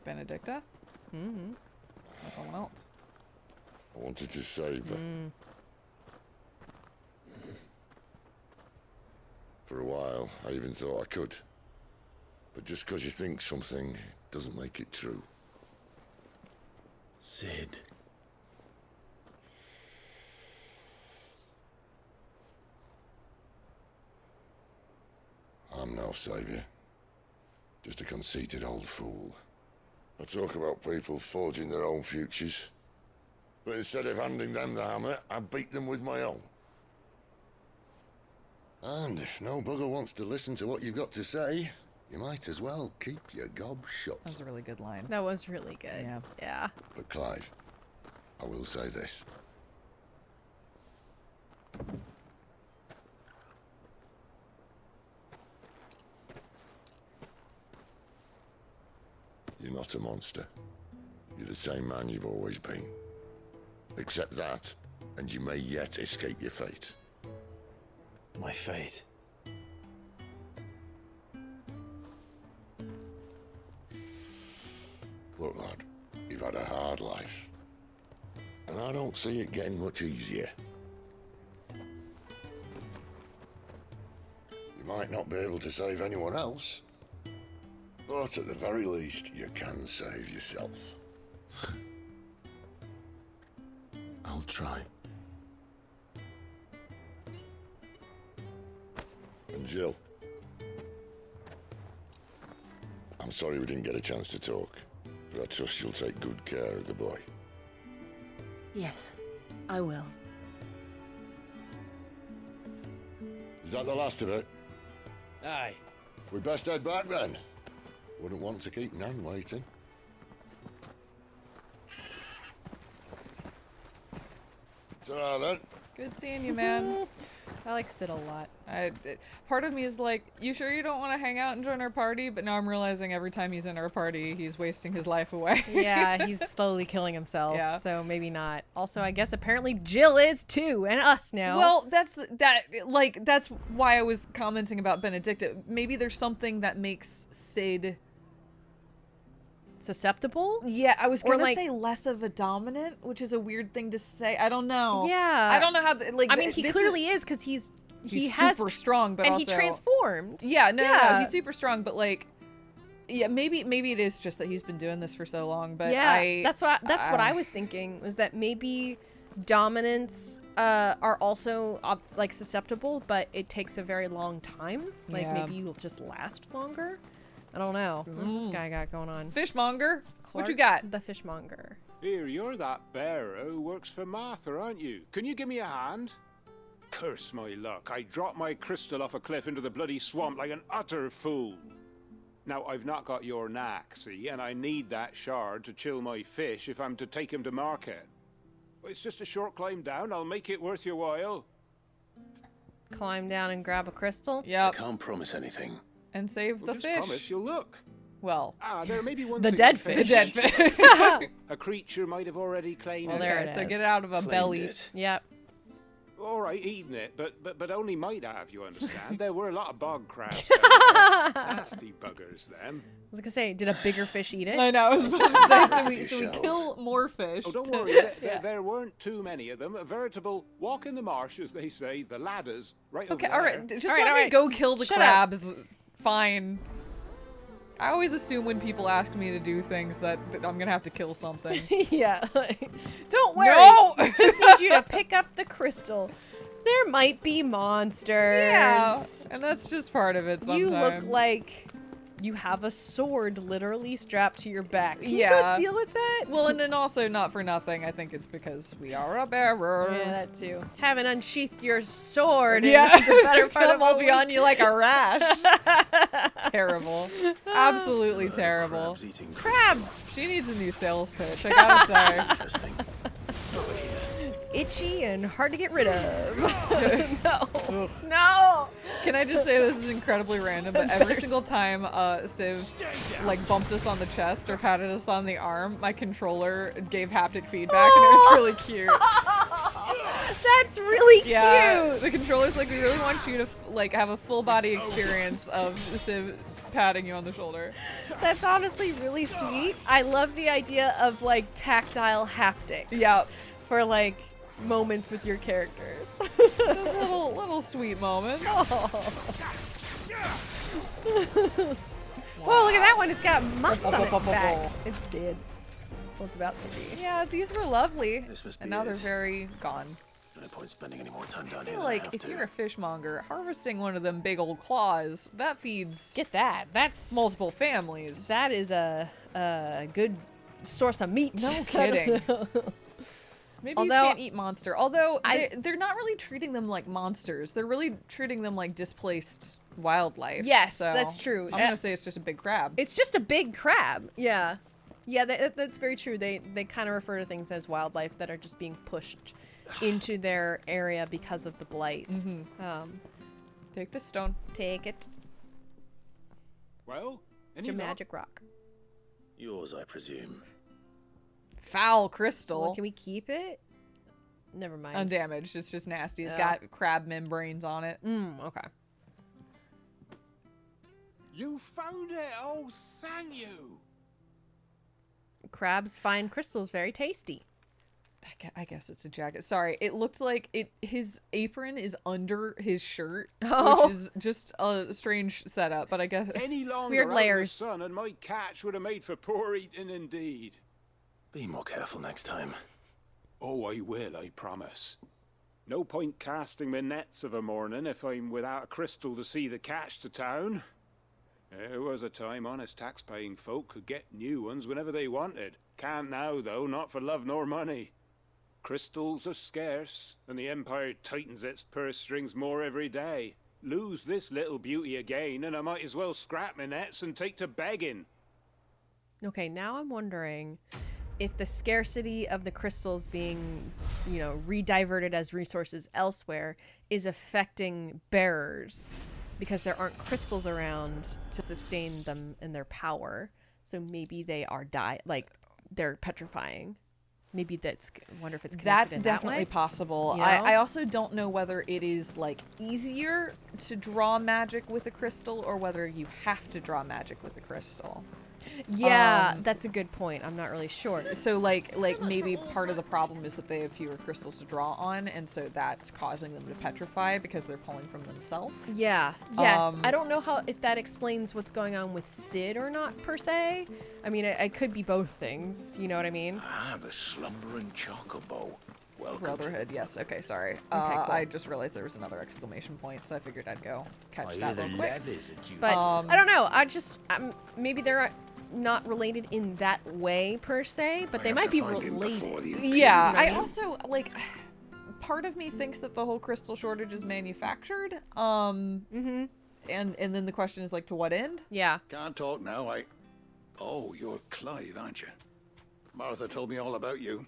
Benedicta? Mm-hmm. Someone else. I wanted to save her. For a while, I even thought I could. But just because you think something doesn't make it true. Sid. I'm no savior. Just a conceited old fool. I talk about people forging their own futures. But instead of handing them the hammer, I beat them with my own. And if no bugger wants to listen to what you've got to say, you might as well keep your gob shut. That was a really good line. That was really good. Yeah. Yeah. But Clive, I will say this. You're not a monster. You're the same man you've always been. Accept that, and you may yet escape your fate. My fate. Look, lad, you've had a hard life. And I don't see it getting much easier. You might not be able to save anyone else, but at the very least, you can save yourself. I'll try. And Jill, I'm sorry we didn't get a chance to talk, but I trust you'll take good care of the boy. Yes, I will. Is that the last of it? Aye. We best head back then. Wouldn't want to keep Nan waiting. Ta-ra then. Good seeing you, man. I like Sid a lot. Part of me is like, you sure you don't want to hang out and join our party? But now I'm realizing every time he's in our party, he's wasting his life away. Yeah, he's slowly killing himself. Yeah. So maybe not. Also, I guess apparently Jill is too, and us now. Well, that's why I was commenting about Benedicta. Maybe there's something that makes Sid susceptible? Yeah, I was gonna like, say less of a dominant, which is a weird thing to say. I don't know. Yeah. I don't know how. I mean, he clearly is because he's super strong, but and also he transformed. Yeah, no, he's super strong, but like, yeah, maybe it is just that he's been doing this for so long. But yeah, that's what I was thinking, was that maybe dominants are also like susceptible, but it takes a very long time. Like maybe you'll just last longer. I don't know. What's this guy got going on? Fishmonger? Clark, what you got? The fishmonger. Here, you're that bearer who works for Martha, aren't you? Can you give me a hand? Curse my luck. I dropped my crystal off a cliff into the bloody swamp like an utter fool. Now, I've not got your knack, see, and I need that shard to chill my fish if I'm to take him to market. It's just a short climb down. I'll make it worth your while. Climb down and grab a crystal? Yeah. I can't promise anything. And save the just fish. Promise you'll look. Well, there may be one the thing dead with fish. The dead fish. A creature might have already claimed well, it. there Okay, it so is. get it out of a Claimed belly. it. Yep. All right, eating it, but only might have, you understand. There were a lot of bog crabs down there. Nasty buggers, them. I was gonna say, did a bigger fish eat it? I know. I was about to say, so we Shells. kill more fish. Oh, don't to- worry, there weren't too many of them. A veritable walk in the marsh, as they say, the ladders, right Okay, over all there. right. Just All right, let all me right. go kill the Shut up. crabs. Fine. I always assume when people ask me to do things that I'm gonna have to kill something. Yeah, like, don't worry. No! Just need you to pick up the crystal. There might be monsters. Yeah, and that's just part of it sometimes. You look like you have a sword literally strapped to your back. Can you Yeah. go deal with that? Well, and then also, not for nothing, I think it's because we are a bearer. Yeah, that too. Haven't unsheathed your sword. Yeah, in the better part of will a be week. on you like a rash. Terrible. Absolutely terrible. Crab! She needs a new sales pitch, I gotta say. Interesting. Itchy and hard to get rid of. No. No. Can I just say this is incredibly random, but every single time Civ like bumped us on the chest or patted us on the arm, my controller gave haptic feedback and it was really cute. That's really Yeah, cute. the controller's like, we really want you to like have a full body experience of Civ patting you on the shoulder. That's honestly really sweet. I love the idea of like tactile haptics. Yeah. For like moments with your character. Those little sweet moments. Whoa, look at that one. It's got muss on its back. It's dead. Well, it's about to be. Yeah, these were lovely. This must be And now they're it. very gone. No point spending any more time down I here. feel than I like have if to. you're a fishmonger, harvesting one of them big old claws, that feeds Get that. That's multiple families. That is a good source of meat. No kidding. Maybe you Although- can't eat monster. Although they're not really treating them like monsters. They're really treating them like displaced wildlife. Yes, So that's true. I'm gonna say it's just a big crab. It's just a big crab. Yeah. Yeah, that's very true. They kind of refer to things as wildlife that are just being pushed into their area because of the blight. Take this stone. Take it. Well, It's your magic rock. Yours, I presume. Foul crystal. Well, can we keep it? Never mind. Undamaged. It's just nasty. It's Yeah. got crab membranes on it. Okay. You found it! Oh, thank you! Crabs find crystals very tasty. I guess it's a jacket. Sorry, it looked like his apron is under his shirt, Oh. which is just a strange setup. But I guess Any longer Weird out layers. in the sun and my catch would have made for poor eating indeed. Be more careful next time. Oh, I will, I promise. No point casting my nets of a morning if I'm without a crystal to see the catch to town. There was a time honest tax-paying folk could get new ones whenever they wanted. Can't now, though, not for love nor money. Crystals are scarce, and the Empire tightens its purse strings more every day. Lose this little beauty again, and I might as well scrap my nets and take to begging. Okay, now I'm wondering if the scarcity of the crystals being, rediverted as resources elsewhere is affecting bearers because there aren't crystals around to sustain them in their power. So maybe they are they're petrifying. Maybe I wonder if it's connected that's in definitely that way. possible. You know? I also don't know whether it is like easier to draw magic with a crystal or whether you have to draw magic with a crystal. Yeah, that's a good point. I'm not really sure. So like maybe part of the problem is that they have fewer crystals to draw on, and so that's causing them to petrify because they're pulling from themselves. Yeah. Yes. I don't know if that explains what's going on with Sid or not per se. I mean, it could be both things. You know what I mean? Ah, the slumbering chocobo. Welcome. Brotherhood. Yes. Okay. Sorry. cool. I just realized there was another exclamation point, so I figured I'd go catch that real quick. But I don't know. Maybe they're not related in that way per se, but they might be related. Yeah. You know what I mean? also part of me thinks that the whole crystal shortage is manufactured. And then the question is like, to what end? Yeah. Can't talk now. Oh, you're Clive, aren't you? Martha told me all about you.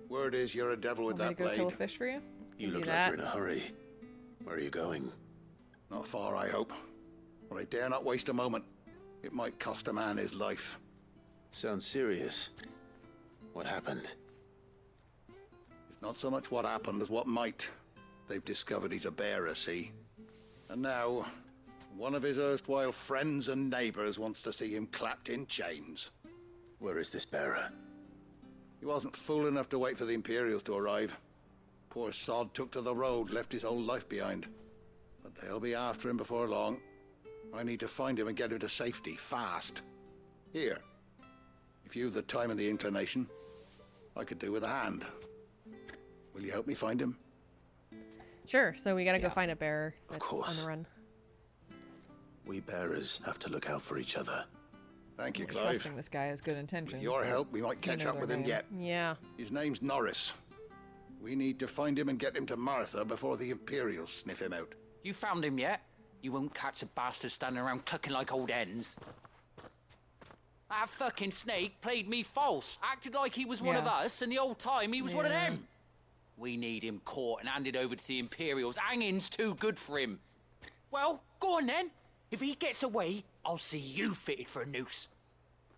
Word is you're a devil with Want me that to go kill a blade. fish for you? You look like you're in a hurry. Where are you going? Not far, I hope. But I dare not waste a moment. It might cost a man his life. Sounds serious. What happened? It's not so much what happened as what might. They've discovered he's a bearer, see? And now, one of his erstwhile friends and neighbors wants to see him clapped in chains. Where is this bearer? He wasn't fool enough to wait for the Imperials to arrive. Poor sod took to the road, left his whole life behind. But they'll be after him before long. I need to find him and get him to safety, fast. Here, if you've the time and the inclination, I could do with a hand. Will you help me find him? Sure, so we gotta go find a bearer that's Of course. on the run. We bearers have to look out for each other. Thank you, I'm Clive. trusting this guy has good intentions. With your but help, we might he catch knows up our with him name. yet. Yeah. His name's Norris. We need to find him and get him to Martha before the Imperials sniff him out. You found him yet? You won't catch a bastard standing around clucking like old hens. That fucking snake played me false, acted like he was one of us, and the whole time he was one of them. We need him caught and handed over to the Imperials. Hanging's too good for him. Well, go on then. If he gets away, I'll see you fitted for a noose.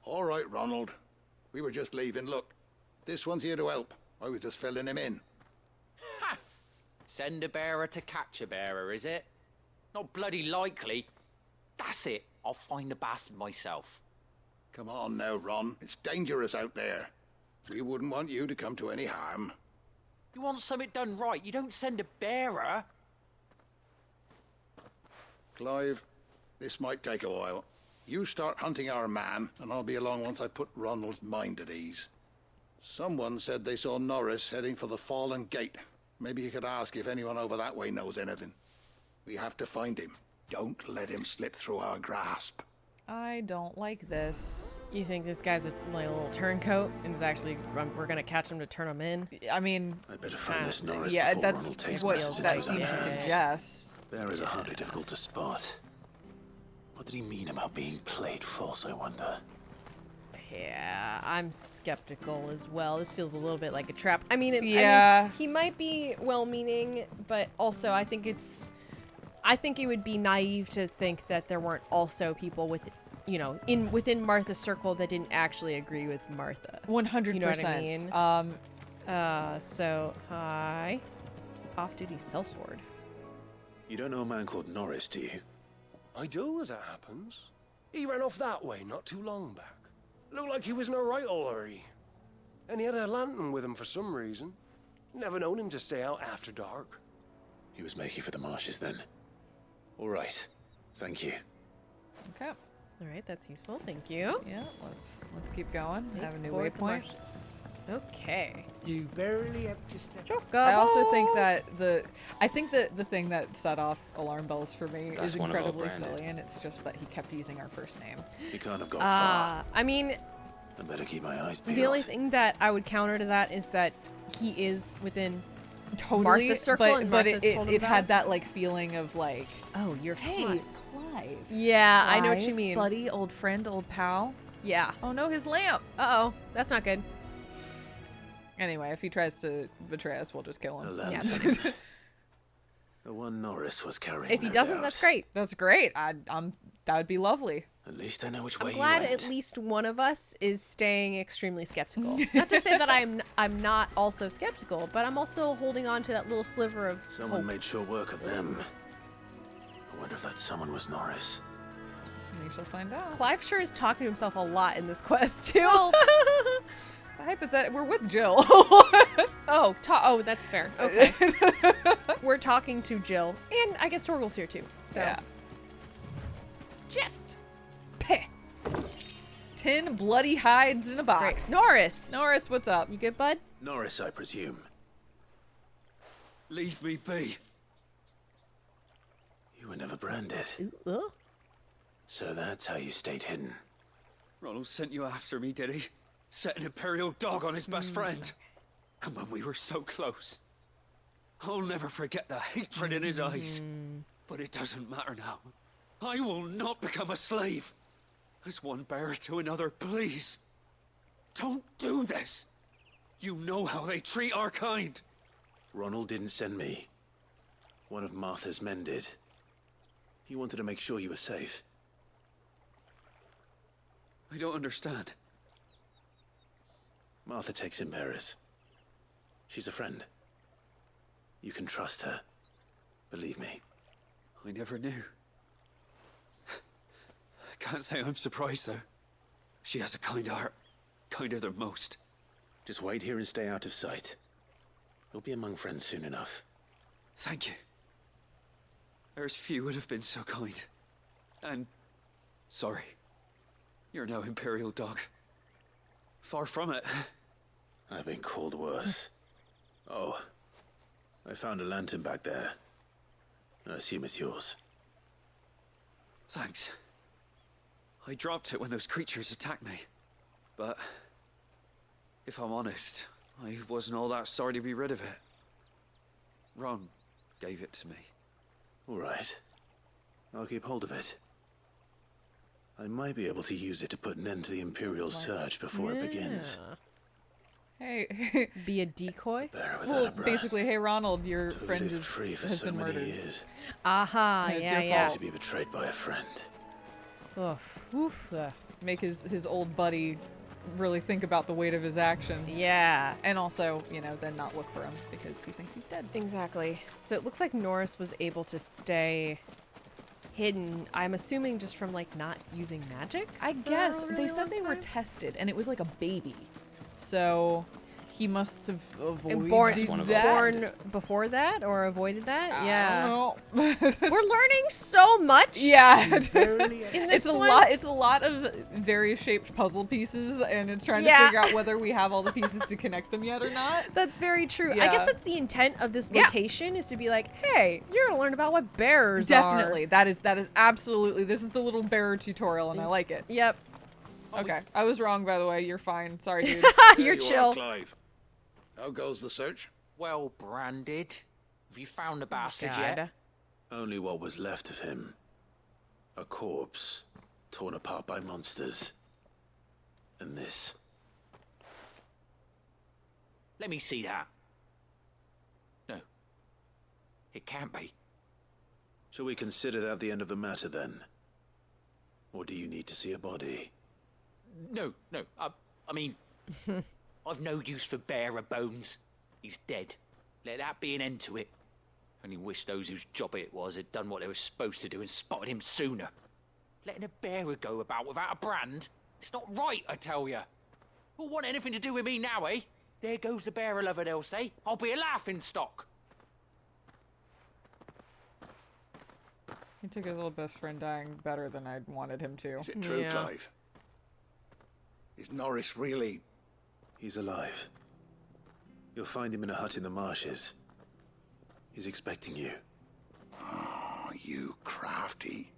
All right, Ronald. We were just leaving. Look, this one's here to help. I was just filling him in. Ha! Send a bearer to catch a bearer, is it? Not bloody likely. That's it. I'll find the bastard myself. Come on now, Ron. It's dangerous out there. We wouldn't want you to come to any harm. You want something done right, you don't send a bearer. Clive, this might take a while. You start hunting our man, and I'll be along once I put Ronald's mind at ease. Someone said they saw Norris heading for the Fallen Gate. Maybe you could ask if anyone over that way knows anything. We have to find him. Don't let him slip through our grasp. I don't like this. You think this guy's like a little turncoat and is actually we're gonna catch him to turn him in? I mean, I better find this Norris yeah, before that's Ronald takes what matters into that his seemed own to hands. suggest. Bearers are hardly difficult to spot. What did he mean about being played false, I wonder? Yeah, I'm skeptical as well. This feels a little bit like a trap. I mean, he might be well-meaning, but also I think it would be naive to think that there weren't also people with, within Martha's circle that didn't actually agree with Martha. 100%. You know what I mean? So hi, off-duty sellsword. You don't know a man called Norris, do you? I do, as it happens. He ran off that way not too long back. Looked like he was in a right old hurry. And he had a lantern with him for some reason. Never known him to stay out after dark. He was making for the marshes then. All right. Thank you. Okay. All right, that's useful. Thank you. Yeah, let's keep going. Have a new Forward to waypoint. marshes. Okay. You barely have to step. I also think that the thing that set off alarm bells for me That's is one of our incredibly branded. silly, and it's just that he kept using our first name. He can't have got far. I mean, I better keep my eyes peeled. the only thing that I would counter to that is that he is within Totally, Martha's circle, and but Martha's told him it about had it. that like feeling of like, oh, you're hey, fine. Clive. Yeah, I know what you Clive, mean. buddy, old friend, old pal. Yeah. Oh no, his lamp. Uh-oh, that's not good. Anyway, if he tries to betray us, we'll just kill him. A Yeah. lantern. The one Norris was carrying. If he no doesn't, doubt. that's great. That's great. That would be lovely. At least I know which I'm way glad you went. at least one of us is staying extremely skeptical. Not to say that I'm not also skeptical, but I'm also holding on to that little sliver of Someone hope. made sure work of them. I wonder if that someone was Norris. We shall find out. Clive sure is talking to himself a lot in this quest too. Well, we're with Jill. Oh, that's fair. Okay. We're talking to Jill, and I guess Torgal's here too. So. Yeah. Just. 10 bloody hides in a box. Great. Norris, what's up? you good, bud? Norris, I presume. Leave me be. You were never branded. Ooh. So that's how you stayed hidden. Ronald sent you after me, did he? Set an Imperial dog on his best friend. And when we were so close. I'll never forget the hatred in his eyes. But it doesn't matter now. I will not become a slave. As one bearer to another, please. Don't do this. You know how they treat our kind. Ronald didn't send me. One of Martha's men did. He wanted to make sure you were safe. I don't understand. Martha takes in bearers. She's a friend. You can trust her. Believe me. I never knew. I can't say I'm surprised, though. She has a kind heart. Kinder than most. Just wait here and stay out of sight. You'll be among friends soon enough. Thank you. There's few would have been so kind. And sorry. You're no Imperial dog. Far from it. I've been called worse. Oh, I found a lantern back there. I assume it's yours. Thanks. I dropped it when those creatures attacked me. But if I'm honest, I wasn't all that sorry to be rid of it. Ron gave it to me. All right. I'll keep hold of it. I might be able to use it to put an end to the Imperial surge before it begins. Hey. Be a decoy? Well, basically, hey Ronald, your friend lived is, free for has so been many murdered. years. Aha, And it's yeah, your yeah. fault. To be betrayed by a friend. Oof. Make his old buddy really think about the weight of his actions. Yeah. And also, you know, then not look for him because he thinks he's dead. Exactly. So it looks like Norris was able to stay hidden, I'm assuming just from like not using magic? I guess. They said they were tested and it was like a baby. So he must have avoided born before that or avoided that? I don't We're learning so much. Yeah. in this It's a lot of various shaped puzzle pieces and it's trying to figure out whether we have all the pieces to connect them yet or not. That's very true. Yeah. I guess that's the intent of this location is to be like, hey, you're gonna learn about what bearers Definitely. are. That is absolutely, this is the little bearer tutorial and I like it. Yep. Okay. I was wrong, by the way. You're fine. Sorry, dude. You're chill. Clive. How goes the search? Well, Branded. Have you found the bastard God. yet? Only what was left of him. A corpse, torn apart by monsters. And this. Let me see that. No. It can't be. Shall we consider that the end of the matter, then? Or do you need to see a body? No. I mean, I've no use for bearer bones. He's dead. Let that be an end to it. Only wish those whose job it was had done what they were supposed to do and spotted him sooner. Letting a bearer go about without a brand? It's not right, I tell you. Who'll want anything to do with me now, eh? There goes the bearer lover, they'll say. I'll be a laughing stock. He took his old best friend dying better than I wanted him to. Is it true, Clive? Is Norris really... He's alive. You'll find him in a hut in the marshes. He's expecting you. Oh, you crafty.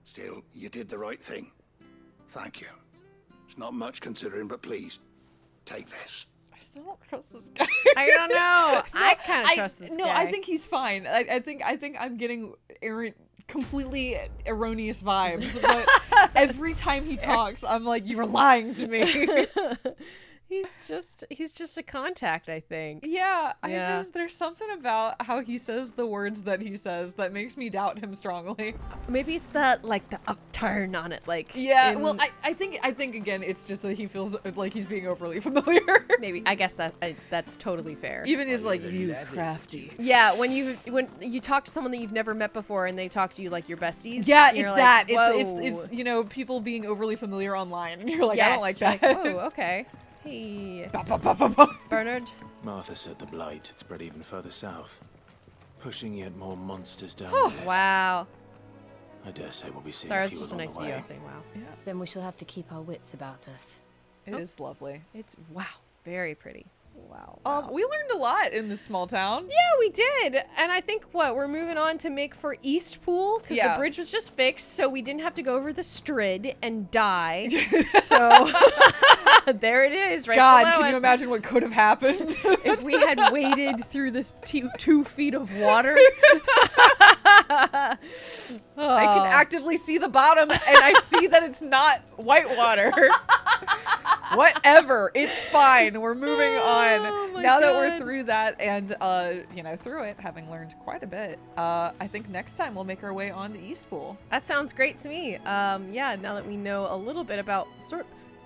Still, you did the right thing. Thank you. It's not much considering, but please, take this. I still don't trust this guy. I don't know. I kind of trust this guy. No, I think he's fine. I think I'm getting completely erroneous vibes. But every time he talks, I'm like, you were lying to me. He's just a contact, I think. Yeah, there's something about how he says the words that he says that makes me doubt him strongly. Maybe it's the upturn on it, like well, I think again it's just that he feels like he's being overly familiar. Maybe I guess that's totally fair. Even his like you crafty. Yeah, when you talk to someone that you've never met before and they talk to you like your besties. Yeah, it's like, that. It's you know, people being overly familiar online, and you're like, I don't like that. Like, oh, okay. Hey, Bernard. Martha said the blight had spread even further south, pushing yet more monsters down. Wow. I dare say we'll be seeing Sorry, a it's few just a along nice the view. I way. was saying wow. Yeah. Then we shall have to keep our wits about us. It is lovely. It's very pretty. Wow. We learned a lot in this small town. Yeah, we did. And I think we're moving on to make for Eastpool because the bridge was just fixed, so we didn't have to go over the Strid and die. So there it is, right God, below can us. you imagine what could have happened if we had waded through this 2 feet of water? I can actively see the bottom, and I see that it's not white water. Whatever, it's fine. We're moving on. Now that we're through that and through it, having learned quite a bit, I think next time we'll make our way on to Eastpool. That sounds great to me. Yeah, now that we know a little bit about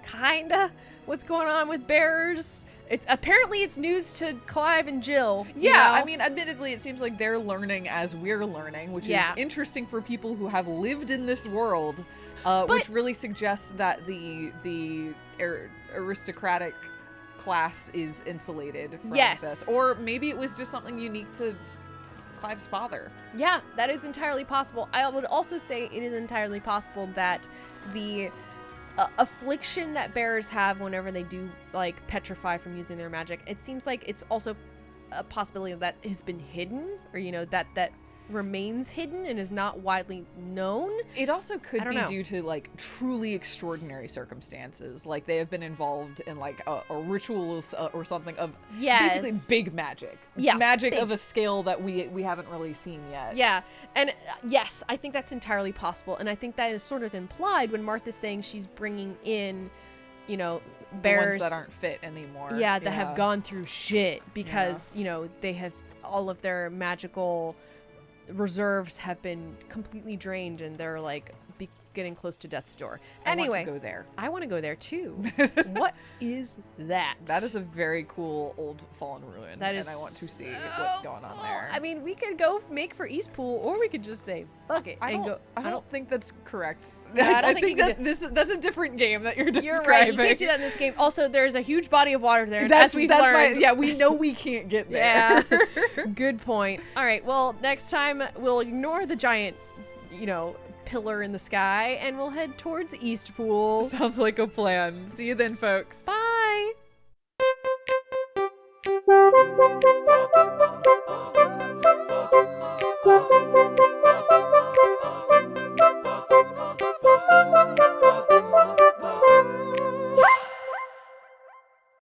kinda what's going on with bearers. Apparently it's news to Clive and Jill. Yeah, you know? I mean, admittedly, it seems like they're learning as we're learning, which is interesting for people who have lived in this world, which really suggests that the aristocratic class is insulated from this. Or maybe it was just something unique to Five's father. Yeah, that is entirely possible. I would also say it is entirely possible that the affliction that bearers have whenever they do like petrify from using their magic, it seems like it's also a possibility that has been hidden, or that remains hidden and is not widely known. It also could be know. due to like truly extraordinary circumstances, like they have been involved in like a rituals or something of basically big magic. Magic of a scale that we haven't really seen yet. Yeah, and yes, I think that's entirely possible, and I think that is sort of implied when Martha's saying she's bringing in, bearers the ones that aren't fit anymore. Yeah, that have gone through shit because they have all of their magical reserves have been completely drained, and they're like getting close to death's door. Anyway, I want to go there. I want to go there too. What is that? That is a very cool old fallen ruin. That is and I want to see what's going on there. I mean, we could go make for Eastpool, or we could just say fuck it I and don't, go. I don't think that's correct. Yeah, I don't think that's a different game that you're describing. You're right. You can't do that in this game. Also, there's a huge body of water there. And That's as we've learned, we know we can't get there. Yeah. Good point. All right. Well, next time we'll ignore the giant, pillar in the sky, and we'll head towards Eastpool. Sounds like a plan. See you then, folks. Bye.